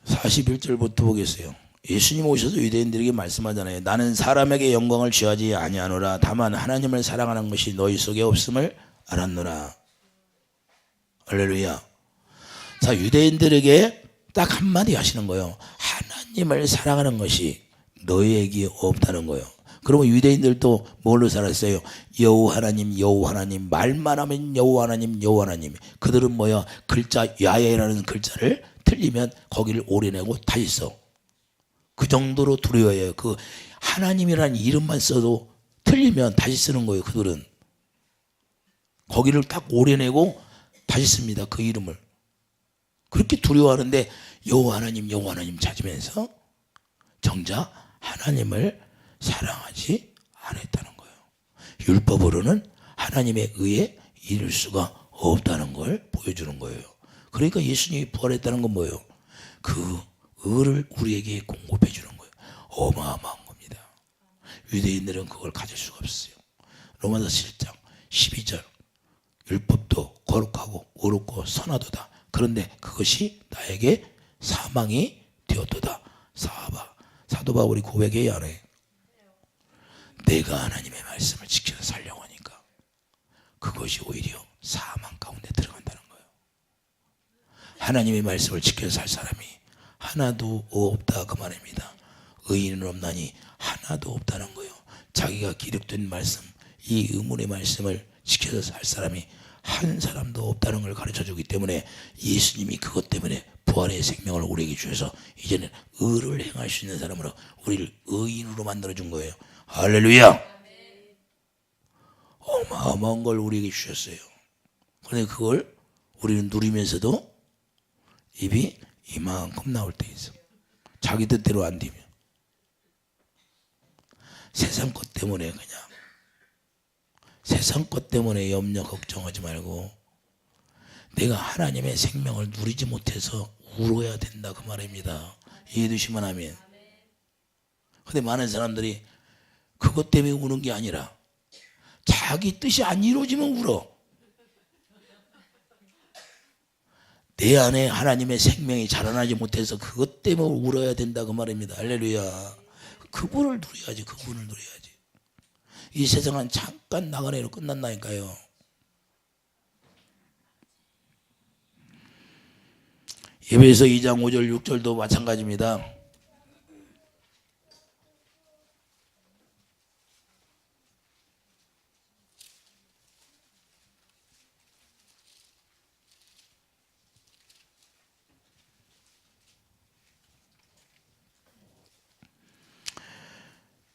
41절부터 보겠어요. 예수님 오셔서 유대인들에게 말씀하잖아요. 나는 사람에게 영광을 취하지 아니하노라. 다만 하나님을 사랑하는 것이 너희 속에 없음을 알았노라. 할렐루야. 자, 유대인들에게 딱 한마디 하시는 거예요. 하나님을 사랑하는 것이 너희에게 없다는 거예요. 그러면 유대인들도 뭘로 살았어요? 여호와 하나님, 여호와 하나님, 말만 하면 여호와 하나님, 여호와 하나님. 그들은 뭐야? 글자 야훼라는 글자를 틀리면 거기를 오려내고 다 있어. 그 정도로 두려워해요. 그 하나님이라는 이름만 써도 틀리면 다시 쓰는 거예요. 그들은 거기를 딱 오려내고 다시 씁니다. 그 이름을. 그렇게 두려워하는데 여호와 하나님, 여호와 하나님 찾으면서 정작 하나님을 사랑하지 않았다는 거예요. 율법으로는 하나님의 의에 이룰 수가 없다는 걸 보여주는 거예요. 그러니까 예수님이 부활했다는 건 뭐예요? 그 의를 우리에게 공급해 주는 거예요. 어마어마한 겁니다. 유대인들은 그걸 가질 수가 없어요. 로마서 7장 12절 율법도 거룩하고 의롭고 선하도다. 그런데 그것이 나에게 사망이 되었도다. 사도 바울이 고백해야 안 해. 내가 하나님의 말씀을 지켜서 살려고 하니까 그것이 오히려 사망 가운데 들어간다는 거예요. 하나님의 말씀을 지켜서 살 사람이 하나도 없다 그 말입니다. 의인은 없나니 하나도 없다는 거예요. 자기가 기록된 말씀, 이 의문의 말씀을 지켜서 살 사람이 한 사람도 없다는 걸 가르쳐주기 때문에 예수님이 그것 때문에 부활의 생명을 우리에게 주셔서 이제는 의를 행할 수 있는 사람으로 우리를 의인으로 만들어준 거예요. 할렐루야. 어마어마한 걸 우리에게 주셨어요. 그런데 그걸 우리는 누리면서도 입이 이만큼 나올 때 있어. 자기 뜻대로 안 되면 세상 것 때문에 그냥 세상 것 때문에 염려 걱정하지 말고 내가 하나님의 생명을 누리지 못해서 울어야 된다 그 말입니다. 이해되시면 아멘. 근데 많은 사람들이 그것 때문에 우는 게 아니라 자기 뜻이 안 이루어지면 울어. 내 안에 하나님의 생명이 자라나지 못해서 그것 때문에 울어야 된다 그 말입니다. 할렐루야. 그분을 누려야지. 그분을 누려야지. 이 세상은 잠깐 나가내로 끝난다니까요. 에베소 2장 5절 6절도 마찬가지입니다.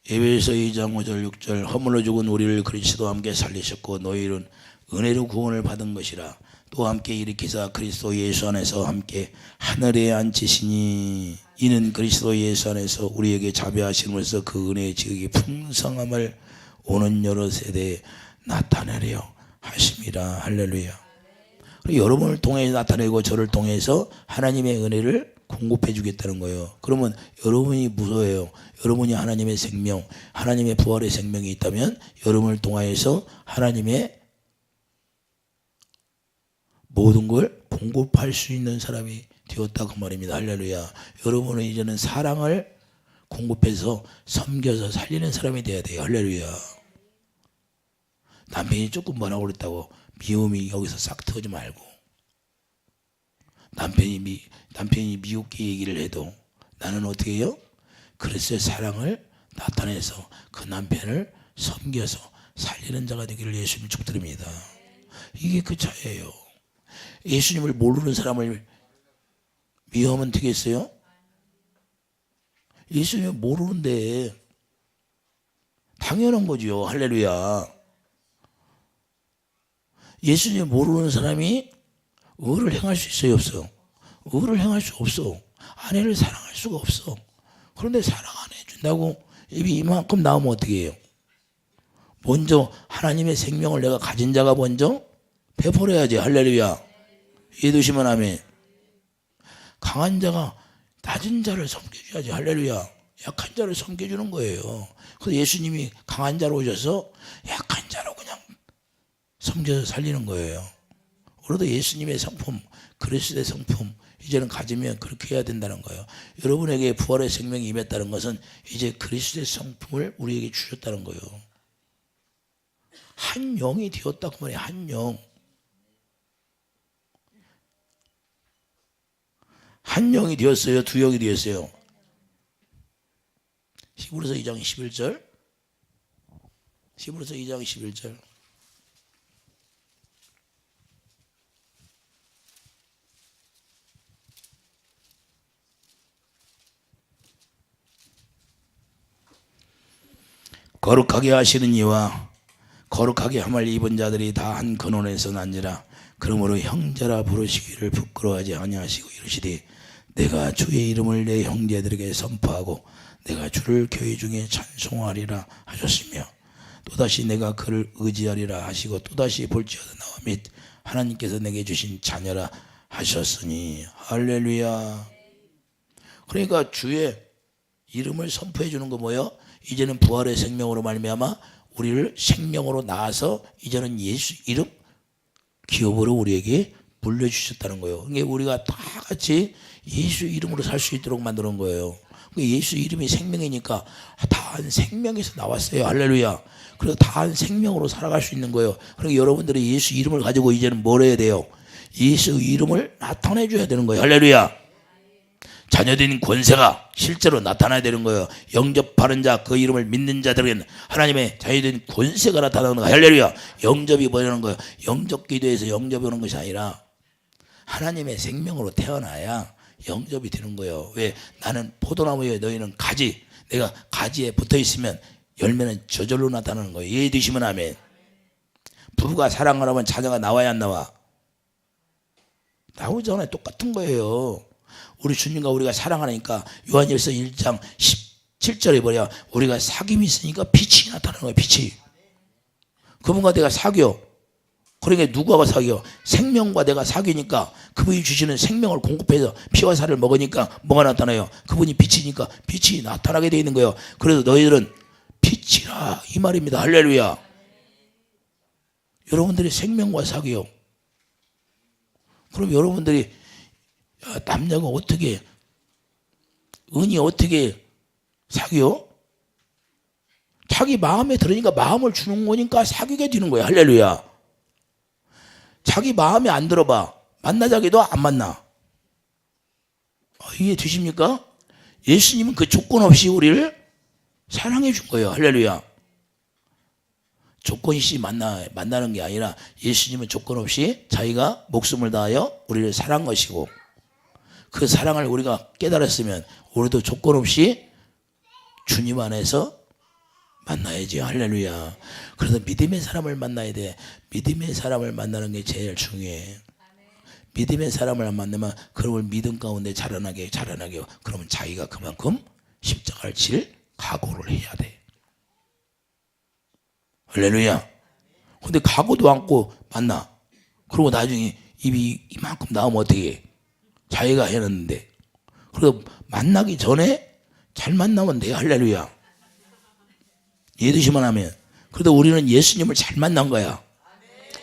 에베소 2장 5절 6절 허물로 죽은 우리를 그리스도와 함께 살리셨고 너희는 은혜로 구원을 받은 것이라. 또 함께 일으키사 그리스도 예수 안에서 함께 하늘에 앉히시니 이는 그리스도 예수 안에서 우리에게 자비하심으로써 그 은혜의 지극히 풍성함을 오는 여러 세대에 나타내려 하심이라. 할렐루야. 여러분을 통해 나타내고 저를 통해서 하나님의 은혜를 공급해 주겠다는 거예요. 그러면 여러분이 무서워요. 여러분이 하나님의 생명, 하나님의 부활의 생명이 있다면 여러분을 통하여서 하나님의 모든 걸 공급할 수 있는 사람이 되었다고 말입니다. 할렐루야. 여러분은 이제는 사랑을 공급해서 섬겨서 살리는 사람이 돼야 돼요. 할렐루야. 남편이 조금 뭐라고 그랬다고 미움이 여기서 싹 트지 말고, 남편이 미웃게 얘기를 해도 나는 어떻게 해요? 그리스도의 사랑을 나타내서 그 남편을 섬겨서 살리는 자가 되기를 예수님 축드립니다. 이게 그 차이예요. 예수님을 모르는 사람을 미워하면 되겠어요? 예수님을 모르는데 당연한 거죠. 할렐루야. 예수님을 모르는 사람이 의를 행할 수 있어요, 없어? 의를 행할 수 없어. 아내를 사랑할 수가 없어. 그런데 사랑 안 해준다고 입이 이만큼 나오면 어떻게 해요? 먼저 하나님의 생명을 내가 가진 자가 먼저 베풀어야지. 할렐루야. 이해되시면 아멘. 강한 자가 낮은 자를 섬겨줘야지. 할렐루야. 약한 자를 섬겨주는 거예요. 그래서 예수님이 강한 자로 오셔서 약한 자로 그냥 섬겨서 살리는 거예요. 우리도 예수님의 성품, 그리스도의 성품 이제는 가지면 그렇게 해야 된다는 거예요. 여러분에게 부활의 생명이 임했다는 것은 이제 그리스도의 성품을 우리에게 주셨다는 거예요. 한 영이 되었다고 말이에요. 한 영. 한 영이 되었어요? 두 영이 되었어요? 히브리서 2장 11절. 히브리서 2장 11절. 거룩하게 하시는 이와 거룩하게 함을 입은 자들이 다 한 근원에서 난지라. 그러므로 형제라 부르시기를 부끄러워하지 아니하시고 이르시되 내가 주의 이름을 내 형제들에게 선포하고 내가 주를 교회 중에 찬송하리라 하셨으며 또다시 내가 그를 의지하리라 하시고 또다시 볼지어다 나와 및 하나님께서 내게 주신 자녀라 하셨으니. 할렐루야. 그러니까 주의 이름을 선포해 주는 거 뭐예요? 이제는 부활의 생명으로 말미암아 우리를 생명으로 낳아서 이제는 예수 이름 기업으로 우리에게 불러주셨다는 거예요. 그러니까 우리가 다 같이 예수 이름으로 살 수 있도록 만드는 거예요. 예수 이름이 생명이니까 다한 생명에서 나왔어요. 할렐루야. 그래서 다한 생명으로 살아갈 수 있는 거예요. 그러니까 여러분들이 예수 이름을 가지고 이제는 뭘 해야 돼요? 예수 이름을 나타내 줘야 되는 거예요. 할렐루야. 자녀된 권세가 실제로 나타나야 되는 거예요. 영접하는 자, 그 이름을 믿는 자들에게는 하나님의 자녀된 권세가 나타나는 거예요. 할렐루야. 영접이 뭐라는 거예요? 영접 기도에서 영접이 오는 것이 아니라 하나님의 생명으로 태어나야 영접이 되는 거예요. 왜? 나는 포도나무에 너희는 가지. 내가 가지에 붙어 있으면 열매는 저절로 나타나는 거예요. 이해 되시면 아멘. 부부가 사랑을 하면 자녀가 나와야 안 나와? 나오잖아요. 똑같은 거예요. 우리 주님과 우리가 사랑하니까 요한일서 1장 17절에 뭐냐? 우리가 사귐이 있으니까 빛이 나타나는 거예요. 빛이. 그분과 내가 사귀어. 그러니까 누구하고 사귀어? 생명과 내가 사귀니까 그분이 주시는 생명을 공급해서 피와 살을 먹으니까 뭐가 나타나요? 그분이 빛이니까 빛이 나타나게 되어 있는 거예요. 그래서 너희들은 빛이라 이 말입니다. 할렐루야. 여러분들이 생명과 사귀어. 그럼 여러분들이 남녀가 어떻게 은이 어떻게 사귀어? 자기 마음에 들으니까 마음을 주는 거니까 사귀게 되는 거예요. 할렐루야. 자기 마음에 안 들어봐. 만나자기도 안 만나. 이해 되십니까? 예수님은 그 조건 없이 우리를 사랑해 준 거예요. 할렐루야. 조건 없이 만나는 게 아니라 예수님은 조건 없이 자기가 목숨을 다하여 우리를 사랑한 것이고 그 사랑을 우리가 깨달았으면 우리도 조건 없이 주님 안에서 만나야지. 할렐루야. 그래서 믿음의 사람을 만나야 돼. 믿음의 사람을 만나는 게 제일 중요해. 믿음의 사람을 안 만나면 그걸 믿음 가운데 자라나게 그러면 자기가 그만큼 십자가를 질 각오를 해야 돼. 할렐루야. 근데 각오도 않고 만나. 그리고 나중에 입이 이만큼 나오면 어떻게 해? 자기가 해놨는데. 그래서 만나기 전에 잘 만나면 돼요. 할렐루야. 이해되시면 하면. 그래도 우리는 예수님을 잘 만난 거야.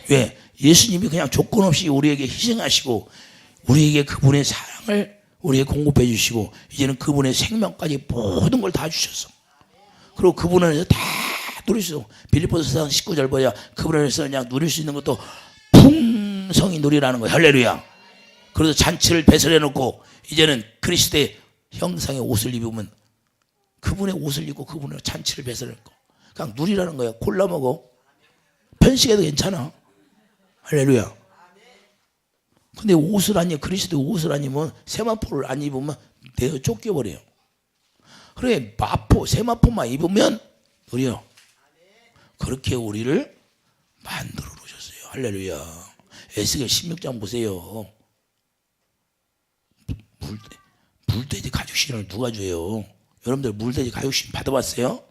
왜? 예수님이 그냥 조건 없이 우리에게 희생하시고 우리에게 그분의 사랑을 우리에게 공급해 주시고 이제는 그분의 생명까지 모든 걸 다 주셨어. 그리고 그분 안에서 다 누릴 수 있어. 빌립보서 4장 19절 보자. 그분 안에서 그냥 누릴 수 있는 것도 풍성히 누리라는 거야. 할렐루야. 그래서 잔치를 배설해 놓고 이제는 그리스도의 형상의 옷을 입으면 그분의 옷을 입고 그분의 잔치를 배설해 놓고 그냥 누리라는 거야. 골라 먹어. 편식해도 괜찮아. 할렐루야. 근데 옷을 안 입으면 그리스도 옷을 안 입으면 세마포를 안 입으면 내어 쫓겨버려요. 그래 마포 세마포만 입으면 누려. 그렇게 우리를 만들어 놓으셨어요. 할렐루야. 에스겔 16장 보세요. 물돼지 가죽신을 누가 줘요? 여러분들 물돼지 가죽신 받아봤어요?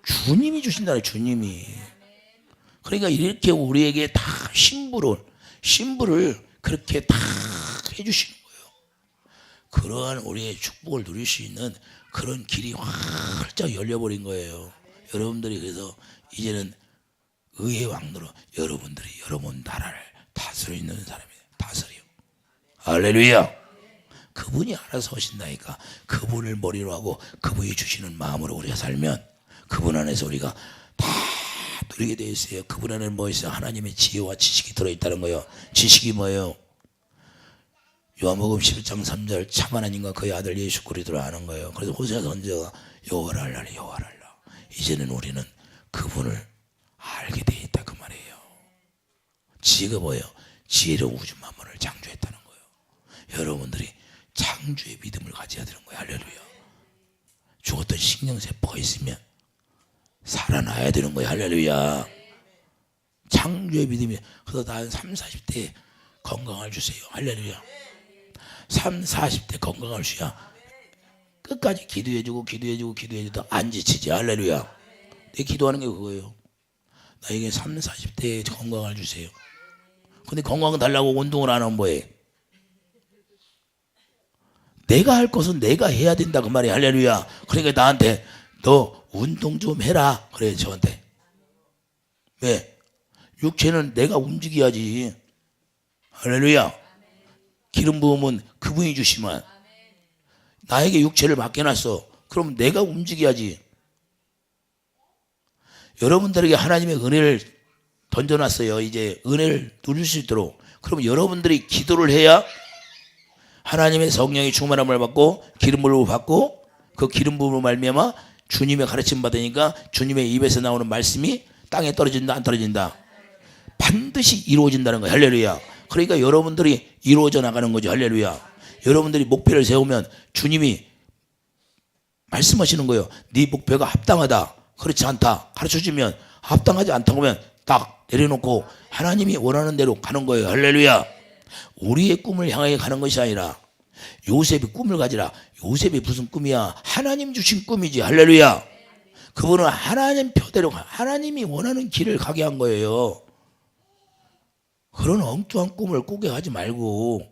주님이 주신다는 주님이. 그러니까 이렇게 우리에게 다 신부를 그렇게 다 해주시는 거예요. 그러한 우리의 축복을 누릴 수 있는 그런 길이 활짝 열려버린 거예요. 여러분들이 그래서 이제는 의의 왕노로 여러분들이 여러분 나라를 다스리는 사람이에요. 다스려. 할렐루야. 그분이 알아서 하신다니까. 그분을 머리로 하고 그분이 주시는 마음으로 우리가 살면 그분 안에서 우리가 다 누리게 되어 있어요. 그분 안에는 뭐 있어요? 하나님의 지혜와 지식이 들어있다는 거예요. 지식이 뭐예요? 요한복음 11장 3절 참 하나님과 그의 아들 예수 그리스도를 아는 거예요. 그래서 호세아 선지자가 여호와를 알라 여호와를 알라. 이제는 우리는 그분을 알게 되어 있다 그 말이에요. 지혜가 뭐예요? 지혜로 우주 만물을 창조했다는 거예요. 여러분들이 창조의 믿음을 가져야 되는 거예요. 할렐루야. 죽었던 신경세포가 있으면 살아나야 되는 거예요. 할렐루야. 창조의 믿음이. 그래서 난 30, 40대에 건강을 주세요. 할렐루야. 30, 40대 건강을 주야 끝까지 기도해주고 안 지치지. 할렐루야. 내 기도하는 게 그거예요. 나에게 30, 40대에 건강을 주세요. 근데 건강 달라고 운동을 안 하면 뭐해? 내가 할 것은 내가 해야 된다 그 말이야. 할렐루야. 그러니까 나한테 너 운동 좀 해라 그래. 저한테. 왜? 육체는 내가 움직여야지. 할렐루야. 기름 부음은 그분이 주시면 나에게 육체를 맡겨놨어. 그럼 내가 움직여야지. 여러분들에게 하나님의 은혜를 던져놨어요. 이제 은혜를 누릴 수 있도록. 그럼 여러분들이 기도를 해야 하나님의 성령의 충만함을 받고 기름 부음을 받고 그 기름 부음으로 말미암아 주님의 가르침 받으니까 주님의 입에서 나오는 말씀이 땅에 떨어진다 안 떨어진다? 반드시 이루어진다는 거예요. 할렐루야. 그러니까 여러분들이 이루어져 나가는 거죠. 할렐루야. 여러분들이 목표를 세우면 주님이 말씀하시는 거예요. 네 목표가 합당하다. 그렇지 않다. 가르쳐주면 합당하지 않다고 하면 딱 내려놓고 하나님이 원하는 대로 가는 거예요. 할렐루야. 우리의 꿈을 향해 가는 것이 아니라 요셉이 꿈을 가지라. 요셉이 무슨 꿈이야? 하나님 주신 꿈이지. 할렐루야. 그분은 하나님 표대로 하나님이 원하는 길을 가게 한 거예요. 그런 엉뚱한 꿈을 꾸게 하지 말고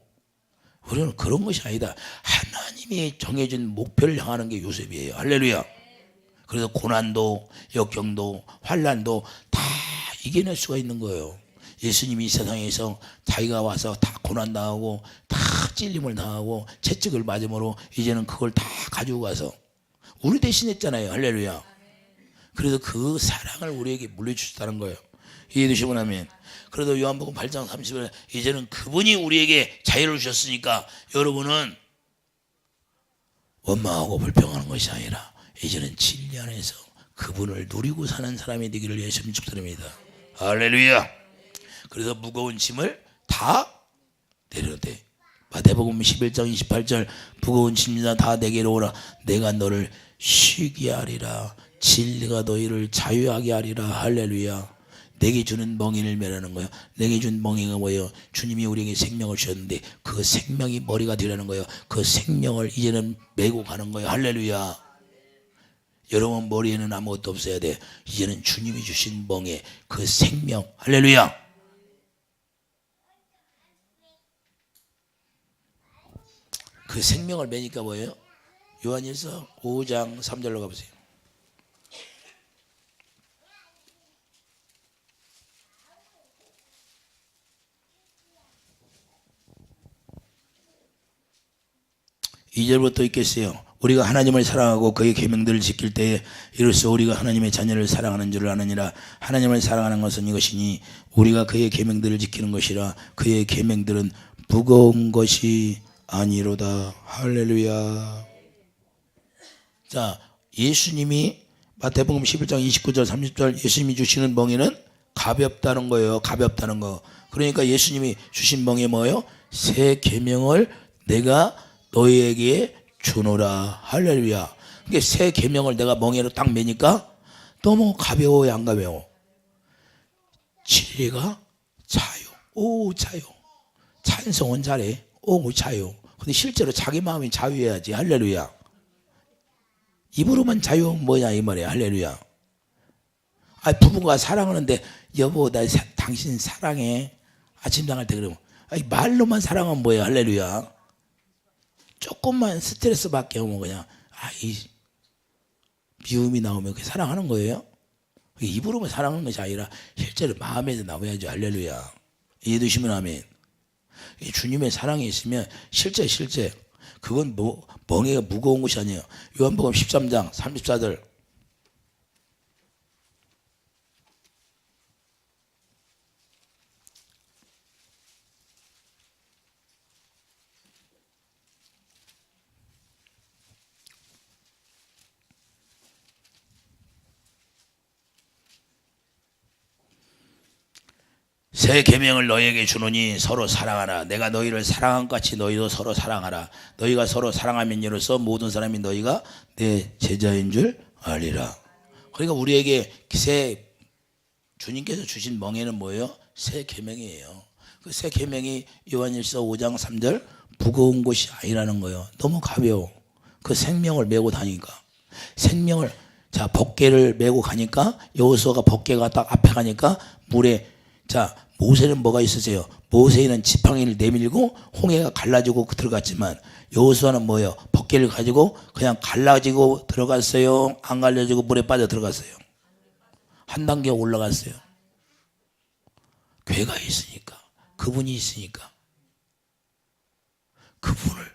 우리는 그런 것이 아니다. 하나님이 정해진 목표를 향하는 게 요셉이에요. 할렐루야. 그래서 고난도 역경도 환난도 다 이겨낼 수가 있는 거예요. 예수님이 이 세상에서 자기가 와서 다 고난당하고 다 찔림을 당하고 채찍을 맞음으로 이제는 그걸 다 가지고 가서 우리 대신 했잖아요. 할렐루야. 그래서 그 사랑을 우리에게 물려주셨다는 거예요. 이해되시고 나면 그래도 요한복음 8장 30절 이제는 그분이 우리에게 자유를 주셨으니까 여러분은 원망하고 불평하는 것이 아니라 이제는 진리 안에서 그분을 누리고 사는 사람이 되기를 예수님 축복드립니다. 할렐루야. 그래서 무거운 짐을 다 내려놓되 마태복음 11장 28절 무거운 짐이나 다 내게로 오라. 내가 너를 쉬게 하리라. 진리가 너희를 자유하게 하리라. 할렐루야. 내게 주는 멍에를 매라는 거예요. 내게 준 멍에가 뭐예요? 주님이 우리에게 생명을 주셨는데 그 생명이 머리가 되라는 거예요. 그 생명을 이제는 메고 가는 거예요. 할렐루야. 여러분 머리에는 아무것도 없어야 돼. 이제는 주님이 주신 멍에 그 생명. 할렐루야. 그 생명을 매니까 뭐예요? 요한일서 5장 3절로 가보세요. 이 절부터 있겠어요. 우리가 하나님을 사랑하고 그의 계명들을 지킬 때에 이로써 우리가 하나님의 자녀를 사랑하는 줄을 아느니라. 하나님을 사랑하는 것은 이것이니 우리가 그의 계명들을 지키는 것이라. 그의 계명들은 무거운 것이 아니로다. 할렐루야. 자, 예수님이 마태복음 11장 29절 30절 예수님이 주시는 멍에는 가볍다는 거예요. 가볍다는 거. 그러니까 예수님이 주신 멍에 뭐예요? 새 계명을 내가 너희에게 주노라. 할렐루야. 그게 새 계명을 내가 멍에로 딱 매니까 너무 가벼워요, 안 가벼워? 진리가 자유. 오, 자유. 찬송은 잘해. 오, 자유. 근데 실제로 자기 마음이 자유해야지. 할렐루야. 입으로만 자유는 뭐냐 이 말이야. 할렐루야. 아, 부부가 사랑하는데 여보 나 당신 사랑해. 아침 나갈 때 그러면 아니, 말로만 사랑하면 뭐야. 할렐루야. 조금만 스트레스 받게 하면 그냥 이 미움이 나오면 그 사랑하는 거예요. 입으로만 사랑하는 것이 아니라 실제로 마음에서 나와야죠. 할렐루야. 이해되시면 아멘. 주님의 사랑이 있으면 실제 그건 멍에가 무거운 것이 아니에요. 요한복음 13장 34절 새 계명을 너희에게 주노니 서로 사랑하라. 내가 너희를 사랑한 것 같이 너희도 서로 사랑하라. 너희가 서로 사랑하면 이로써 모든 사람이 너희가 내 제자인 줄 알리라. 그러니까 우리에게 주님께서 주신 멍에는 뭐예요? 새 계명이에요. 그 새 계명이 요한일서 5장 3절 무거운 것이 아니라는 거예요. 너무 가벼워. 그 생명을 메고 다니니까 생명을 자 법궤를 메고 가니까 여호수아가 법궤가 딱 앞에 가니까 물에 자 모세는 뭐가 있었어요? 모세는 지팡이를 내밀고 홍해가 갈라지고 들어갔지만 여호수아는 뭐예요? 법궤를 가지고 그냥 갈라지고 들어갔어요? 안 갈라지고 물에 빠져 들어갔어요? 한 단계 올라갔어요. 괴가 있으니까 그분이 있으니까 그분을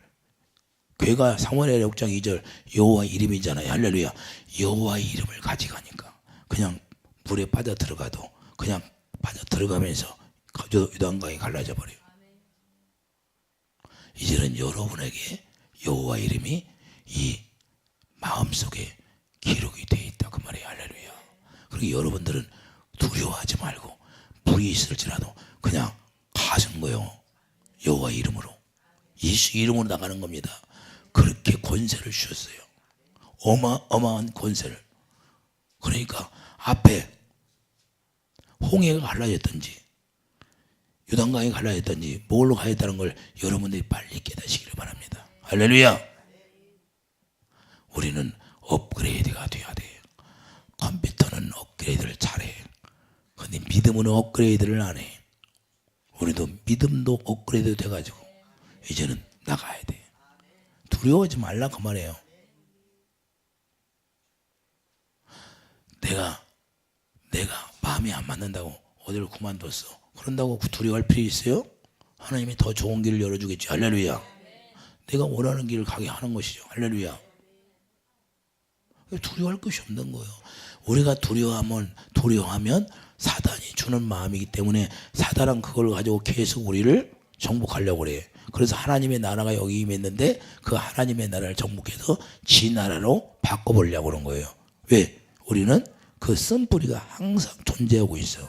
괴가 사무엘하 6장 2절 여호와 이름이잖아요. 할렐루야. 여호와의 이름을 가져가니까 그냥 물에 빠져 들어가도 그냥 빠져 들어가면서 요단강이 갈라져 버려요. 이제는 여러분에게 여호와 이름이 이 마음속에 기록이 되어 있다 그 말이에요. 할렐루야. 그러니까 여러분들은 두려워하지 말고 불이 있을지라도 그냥 가신 거예요. 여호와 이름으로, 예수 이름으로 나가는 겁니다. 그렇게 권세를 주셨어요. 어마어마한 권세를. 그러니까 앞에 홍해가 갈라졌든지 요단강이 갈라졌든지 뭘로 가졌다는 걸 여러분들이 빨리 깨닫시기를 바랍니다. 할렐루야. 우리는 업그레이드가 돼야 돼요. 컴퓨터는 업그레이드를 잘해. 근데 믿음은 업그레이드를 안 해. 우리도 믿음도 업그레이드 돼가지고 이제는 나가야 돼. 두려워하지 말라 그 말이에요. 내가 마음이 안 맞는다고 어디를 그만뒀어. 그런다고 두려워할 필요 있어요? 하나님이 더 좋은 길을 열어주겠지. 할렐루야. 내가 원하는 길을 가게 하는 것이죠. 할렐루야. 두려워할 것이 없는 거예요. 우리가 두려워하면 사단이 주는 마음이기 때문에 사단은 그걸 가지고 계속 우리를 정복하려고 그래. 그래서 하나님의 나라가 여기 임했는데 그 하나님의 나라를 정복해서 지 나라로 바꿔보려고 그런 거예요. 왜? 우리는 그 쓴뿌리가 항상 존재하고 있어.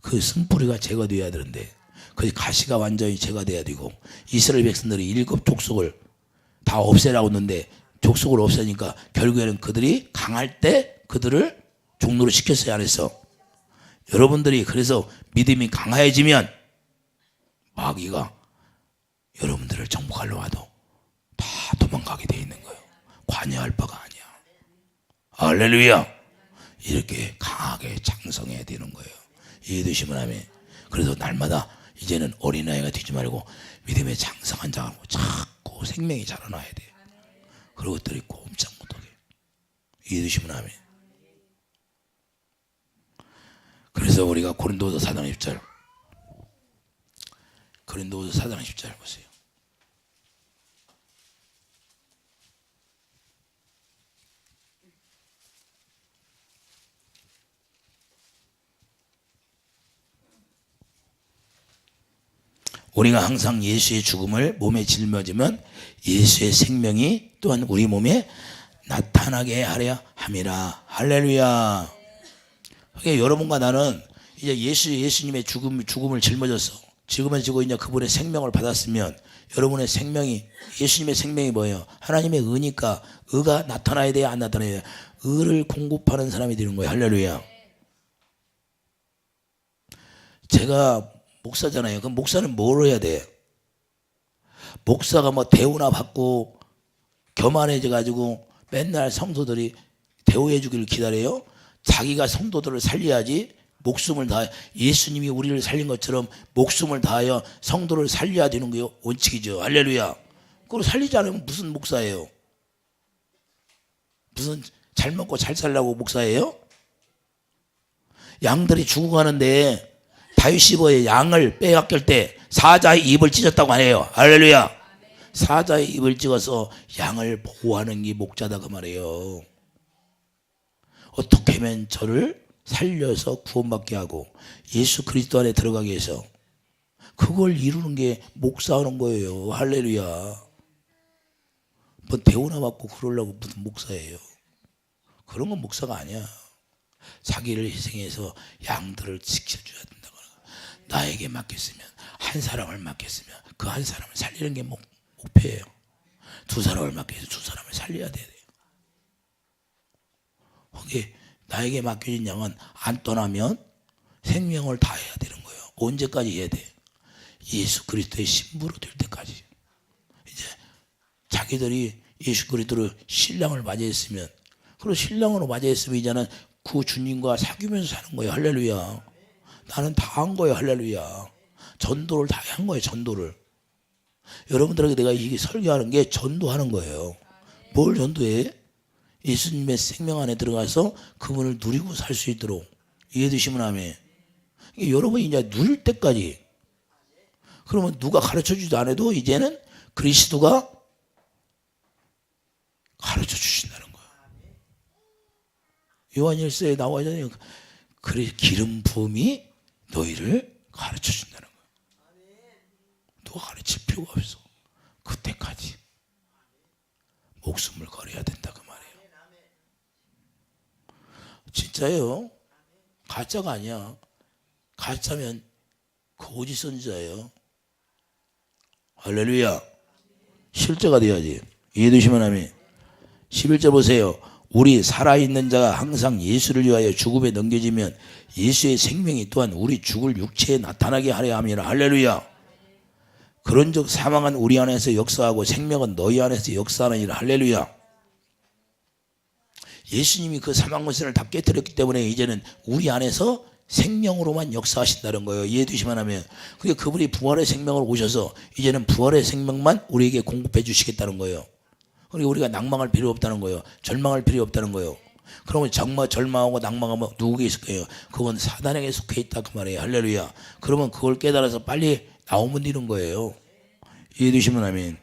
그 쓴뿌리가 제거되어야 되는데 그 가시가 완전히 제거돼야 되고 이스라엘 백성들이 7 족속을 다 없애라고 했는데 족속을 없애니까 결국에는 그들이 강할 때 그들을 종로로 시켰어요, 안 했어? 여러분들이 그래서 믿음이 강해지면 마귀가 여러분들을 정복하려 와도 다 도망가게 돼 있는 거예요. 관여할 바가 아니야. 할렐루야. 이렇게 강하게 장성해야 되는 거예요. 이해되시면 아멘. 그래서 날마다 이제는 어린아이가 되지 말고 믿음의 장성한 자하고 자꾸 생명이 자라나야 돼. 그런 것들이 꼼짝 못하게. 이해되시면 아멘. 그래서 우리가 고린도서 4장 10절 고린도서 4장 10절 보세요. 우리가 항상 예수의 죽음을 몸에 짊어지면 예수의 생명이 또한 우리 몸에 나타나게 하려 함이라. 할렐루야. 그러니까 여러분과 나는 이제 예수님의 죽음을 짊어졌어. 지금은 지고 이제 그분의 생명을 받았으면 여러분의 생명이, 예수님의 생명이 뭐예요? 하나님의 의니까 의가 나타나야 돼요, 안 나타나야 돼요? 의를 공급하는 사람이 되는 거예요. 할렐루야. 제가 목사잖아요. 그럼 목사는 뭘 해야 돼? 목사가 뭐 대우나 받고 교만해져 가지고 맨날 성도들이 대우해 주기를 기다려요? 자기가 성도들을 살려야지. 목숨을 다해, 예수님이 우리를 살린 것처럼 목숨을 다하여 성도를 살려야 되는 게 원칙이죠. 할렐루야. 그걸 살리지 않으면 무슨 목사예요? 무슨 잘 먹고 잘 살라고 목사예요? 양들이 죽어가는데 다윗이 뭐예요? 양을 빼앗길 때 사자의 입을 찢었다고 하네요. 할렐루야. 사자의 입을 찍어서 양을 보호하는 게 목자다 그 말이에요. 어떻게 하면 저를 살려서 구원받게 하고 예수 그리스도 안에 들어가게 해서 그걸 이루는 게 목사하는 거예요. 할렐루야. 뭐 대우나 받고 그러려고 무슨 목사예요? 그런 건 목사가 아니야. 자기를 희생해서 양들을 지켜줘야 된다고. 나에게 맡겼으면, 한 사람을 맡겼으면 그 한 사람을 살리는 게 목표예요. 2 사람을 맡겨서 2 사람을 살려야 돼요. 거기 나에게 맡겨진 양은 안 떠나면 생명을 다해야 되는 거예요. 언제까지 해야 돼? 예수 그리스도의 신부로 될 때까지. 이제 자기들이 예수 그리스도를 신랑을 맞이했으면, 그리고 신랑으로 맞이했으면 이제는 그 주님과 사귀면서 사는 거예요. 할렐루야. 나는 다 한 거예요. 할렐루야. 전도를 다 한 거예요. 전도를. 여러분들에게 내가 이게 설교하는 게 전도하는 거예요. 뭘 전도해? 예수님의 생명 안에 들어가서 그분을 누리고 살 수 있도록. 이해되시면 아멘. 여러분이 이제 누릴 때까지. 그러면 누가 가르쳐주지도 않아도 이제는 그리스도가 가르쳐주신다는 거예요. 요한일서에 나와있잖아요. 그래 기름 부음이 너희를 가르쳐준다는 거예요. 누가 가르칠 필요가 없어. 그때까지 목숨을 걸어야 된다 그 말이에요. 진짜예요. 가짜가 아니야. 가짜면 거짓 선지자예요. 할렐루야. 실제가 돼야지. 이해되시면 아멘. 11절 보세요. 우리 살아있는 자가 항상 예수를 위하여 죽음에 넘겨지면 예수의 생명이 또한 우리 죽을 육체에 나타나게 하려 함이라. 할렐루야. 그런즉 사망은 우리 안에서 역사하고 생명은 너희 안에서 역사하느니라. 할렐루야. 예수님이 그 사망 권세를 다 깨뜨렸기 때문에 이제는 우리 안에서 생명으로만 역사하신다는 거예요. 이해되시면 하면. 그러니까 그분이 부활의 생명을 오셔서 이제는 부활의 생명만 우리에게 공급해 주시겠다는 거예요. 그러니까 우리가 낭망할 필요 없다는 거예요. 절망할 필요 없다는 거예요. 그러면 정말 절망하고 낭망하면 누구게 있을 거예요? 그건 사단에게 속해 있다 그 말이에요. 할렐루야. 그러면 그걸 깨달아서 빨리 나오면 되는 거예요. 이해되시면 아멘.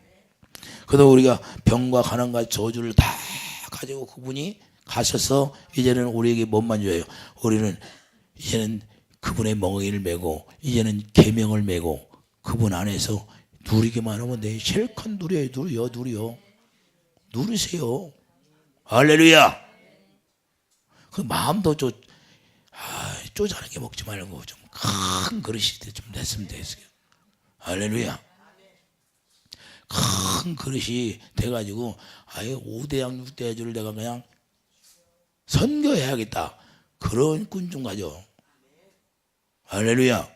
그래도 우리가 병과 가난과 저주를 다 가지고 그분이 가셔서 이제는 우리에게 뭔만 줘요? 우리는 이제는 그분의 멍에를 메고 이제는 계명을 메고 그분 안에서 누리기만 하면 돼. 실컷 누려요. 누려. 누리세요. 할렐루야. 그 마음도 쪼잔하게 먹지 말고 좀 큰 그릇이 좀 냈으면 되겠어요. 할렐루야. 큰 그릇이 돼가지고 아예 5대양 6대주를 내가 그냥 선교해야겠다. 그런 꾼 좀 가져. 할렐루야.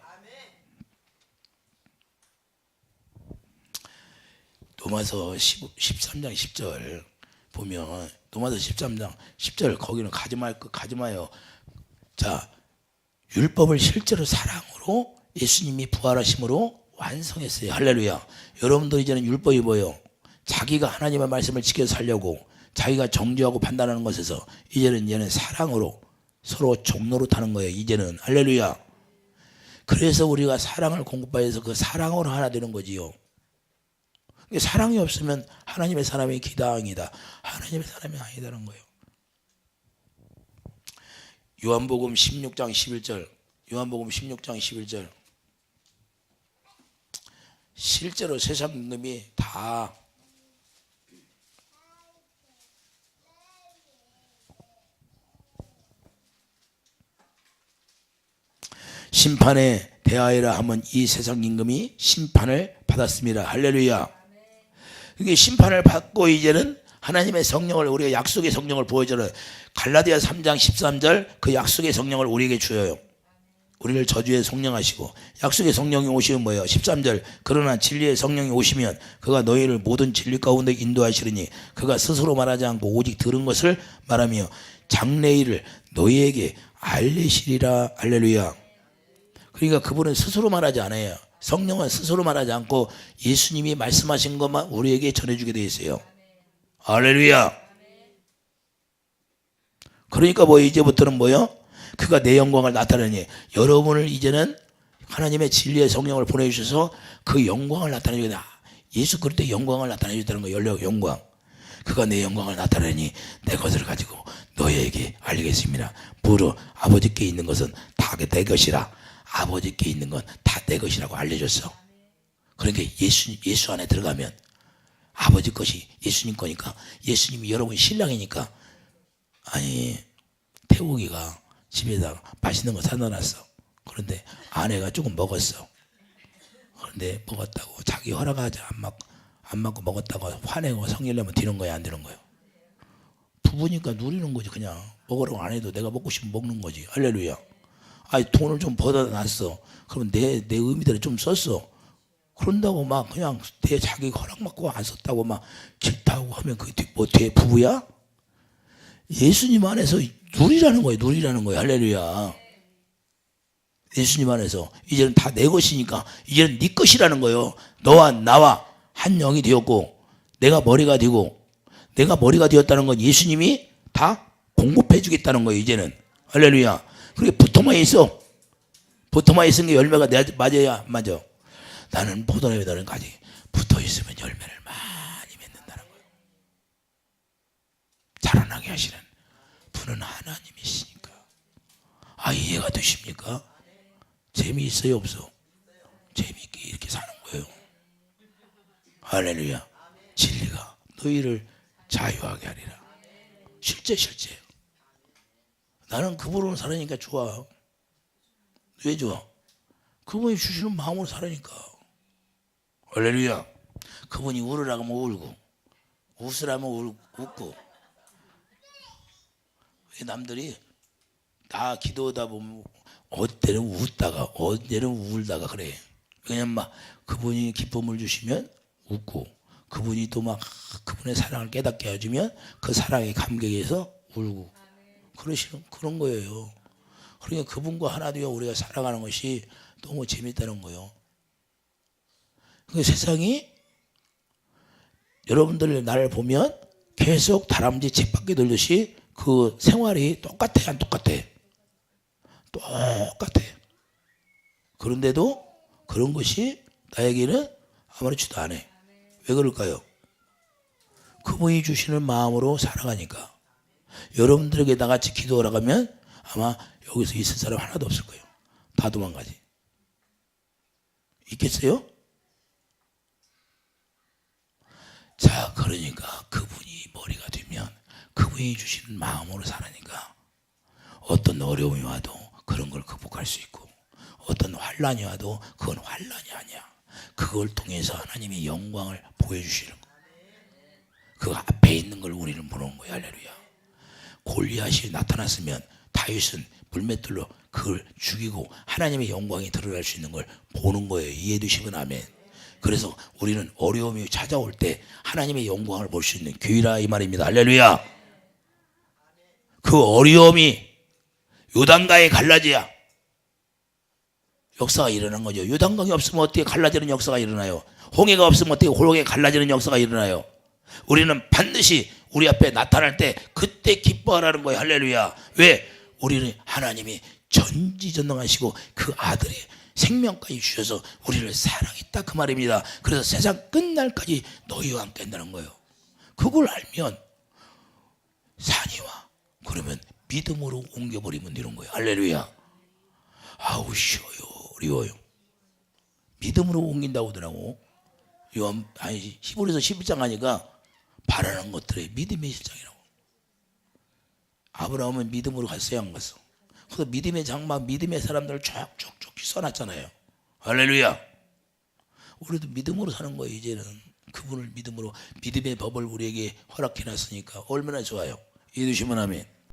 도마서 13장 10절 보면 도마서 13장 10절 거기는 가지 마요. 자, 율법을 실제로 사랑으로 예수님이 부활하심으로 완성했어요. 할렐루야. 여러분도 이제는 율법이 뭐예요? 자기가 하나님의 말씀을 지켜 살려고 자기가 정죄하고 판단하는 것에서 이제는 사랑으로 서로 종노릇하는 거예요. 이제는 할렐루야. 그래서 우리가 사랑을 공급받아서 그 사랑으로 하나 되는 거지요. 사랑이 없으면 하나님의 사람이 기당이다. 하나님의 사람이 아니다는 거예요. 요한복음 16장 11절. 요한복음 16장 11절. 실제로 세상 놈이 다 심판에 대하여라 하면 이 세상 임금이 심판을 받았습니다. 할렐루야. 이게 심판을 받고 이제는 하나님의 성령을 우리가 약속의 성령을 보여줘요. 갈라디아 3장 13절 그 약속의 성령을 우리에게 주어요. 우리를 저주에 성령하시고 약속의 성령이 오시면 뭐예요? 13절 그러나 진리의 성령이 오시면 그가 너희를 모든 진리 가운데 인도하시리니 그가 스스로 말하지 않고 오직 들은 것을 말하며 장래일을 너희에게 알리시리라. 할렐루야. 그러니까 그분은 스스로 말하지 않아요. 성령은 스스로 말하지 않고 예수님이 말씀하신 것만 우리에게 전해주게 되어 있어요. 할렐루야. 그러니까 뭐 이제부터는 뭐요? 그가 내 영광을 나타내니 여러분을 이제는 하나님의 진리의 성령을 보내주셔서 그 영광을 나타내주게 돼. 예수 그리스도의 영광을 나타내주다는 거예요. 영광. 그가 내 영광을 나타내니 내 것을 가지고 너희에게 알리겠습니다. 무릇 아버지께 있는 것은 다 내 것이라. 아버지께 있는 건 다 내 것이라고 알려줬어. 그러니까 예수 안에 들어가면 아버지 것이 예수님 거니까 예수님이 여러분 신랑이니까 아니 태국이가 집에다가 맛있는 거 사다 놨어. 그런데 아내가 조금 먹었어. 그런데 먹었다고 자기 허락하지 안 맞고 먹었다고 화내고 성질내면 되는 거야 안 되는 거야? 부부니까 누리는 거지. 그냥 먹으라고 안 해도 내가 먹고 싶으면 먹는 거지. 할렐루야. 아니 돈을 좀 벌어다 놨어. 그러면 내 의미대로 좀 썼어. 그런다고 막 그냥 내 자기 허락 받고 안 썼다고 막 싫다고 하면 그게 뭐 돼 부부야? 예수님 안에서 누리라는 거예요. 누리라는 거예요. 할렐루야. 예수님 안에서 이제는 다 내 것이니까 이제는 네 것이라는 거예요. 너와 나와 한 영이 되었고 내가 머리가 되고 내가 머리가 되었다는 건 예수님이 다 공급해 주겠다는 거예요. 이제는 할렐루야. 그게 붙어만 있어. 붙어만 있은 게 열매가 맞아야 맞아. 나는 포도나무에 가지 붙어 있으면 열매를 많이 맺는다는 거예요. 자라나게 하시는 분은 하나님이시니까. 아, 이해가 되십니까? 재미있어요, 없어? 재미있게 이렇게 사는 거예요. 할렐루야. 진리가 너희를 자유하게 하리라. 실제 나는 그분으로 살으니까 좋아. 왜 좋아? 그분이 주시는 마음으로 살으니까. 할렐루야. 그분이 울으라고 하면 울고 웃으라면 웃고. 남들이 나 기도하다 보면 어때는 웃다가 어때는 울다가 그래. 왜냐면 막 그분이 기쁨을 주시면 웃고, 그분이 또 막 그분의 사랑을 깨닫게 해주면 그 사랑에 감격해서 울고 그러시는 그런 거예요. 그러니까 그분과 하나 되어 우리가 살아가는 것이 너무 재밌다는 거예요. 그러니까 세상이 여러분들 나를 보면 계속 다람쥐 쳇바퀴 돌듯이 그 생활이 똑같아, 안 똑같아? 똑같아. 그런데도 그런 것이 나에게는 아무렇지도 않아. 왜 그럴까요? 그분이 주시는 마음으로 살아가니까. 여러분들에게 나같이 기도하러 가면 아마 여기서 있을 사람 하나도 없을 거예요. 다 도망가지. 있겠어요? 자, 그러니까 그분이 머리가 되면 그분이 주시는 마음으로 살으니까 어떤 어려움이 와도 그런 걸 극복할 수 있고, 어떤 환난이 와도 그건 환난이 아니야. 그걸 통해서 하나님의 영광을 보여주시는 거. 그 앞에 있는 걸 우리는 보는 거야. 할렐루야. 골리앗이 나타났으면 다윗은 물맷돌로 그걸 죽이고 하나님의 영광이 드러날 수 있는 걸 보는 거예요. 이해되시면 아멘. 그래서 우리는 어려움이 찾아올 때 하나님의 영광을 볼 수 있는 교회라 이 말입니다. 할렐루야. 그 어려움이 요단강에 갈라져야 역사가 일어난 거죠. 요단강이 없으면 어떻게 갈라지는 역사가 일어나요? 홍해가 없으면 어떻게 홍해가 갈라지는 역사가 일어나요? 우리는 반드시 우리 앞에 나타날 때 그때 기뻐하라는 거예요. 할렐루야. 왜? 우리는 하나님이 전지전능하시고 그 아들이 생명까지 주셔서 우리를 사랑했다 그 말입니다. 그래서 세상 끝날까지 너희와 함께 한다는 거예요. 그걸 알면 산이 와. 그러면 믿음으로 옮겨버리면 되는 거예요. 할렐루야. 아우 쉬워요. 어려워요. 믿음으로 옮긴다고 하더라고. 히브리서 11장 하니까 바라는 것들의 믿음의 실장이라고. 아브라함은 믿음으로 갔어요, 안 갔어? 그래서 믿음의 장막, 믿음의 사람들을 쭉쭉쭉 써놨잖아요. 할렐루야. 우리도 믿음으로 사는 거예요. 이제는 그분을 믿음으로, 믿음의 법을 우리에게 허락해놨으니까 얼마나 좋아요. 이해되시면 아멘.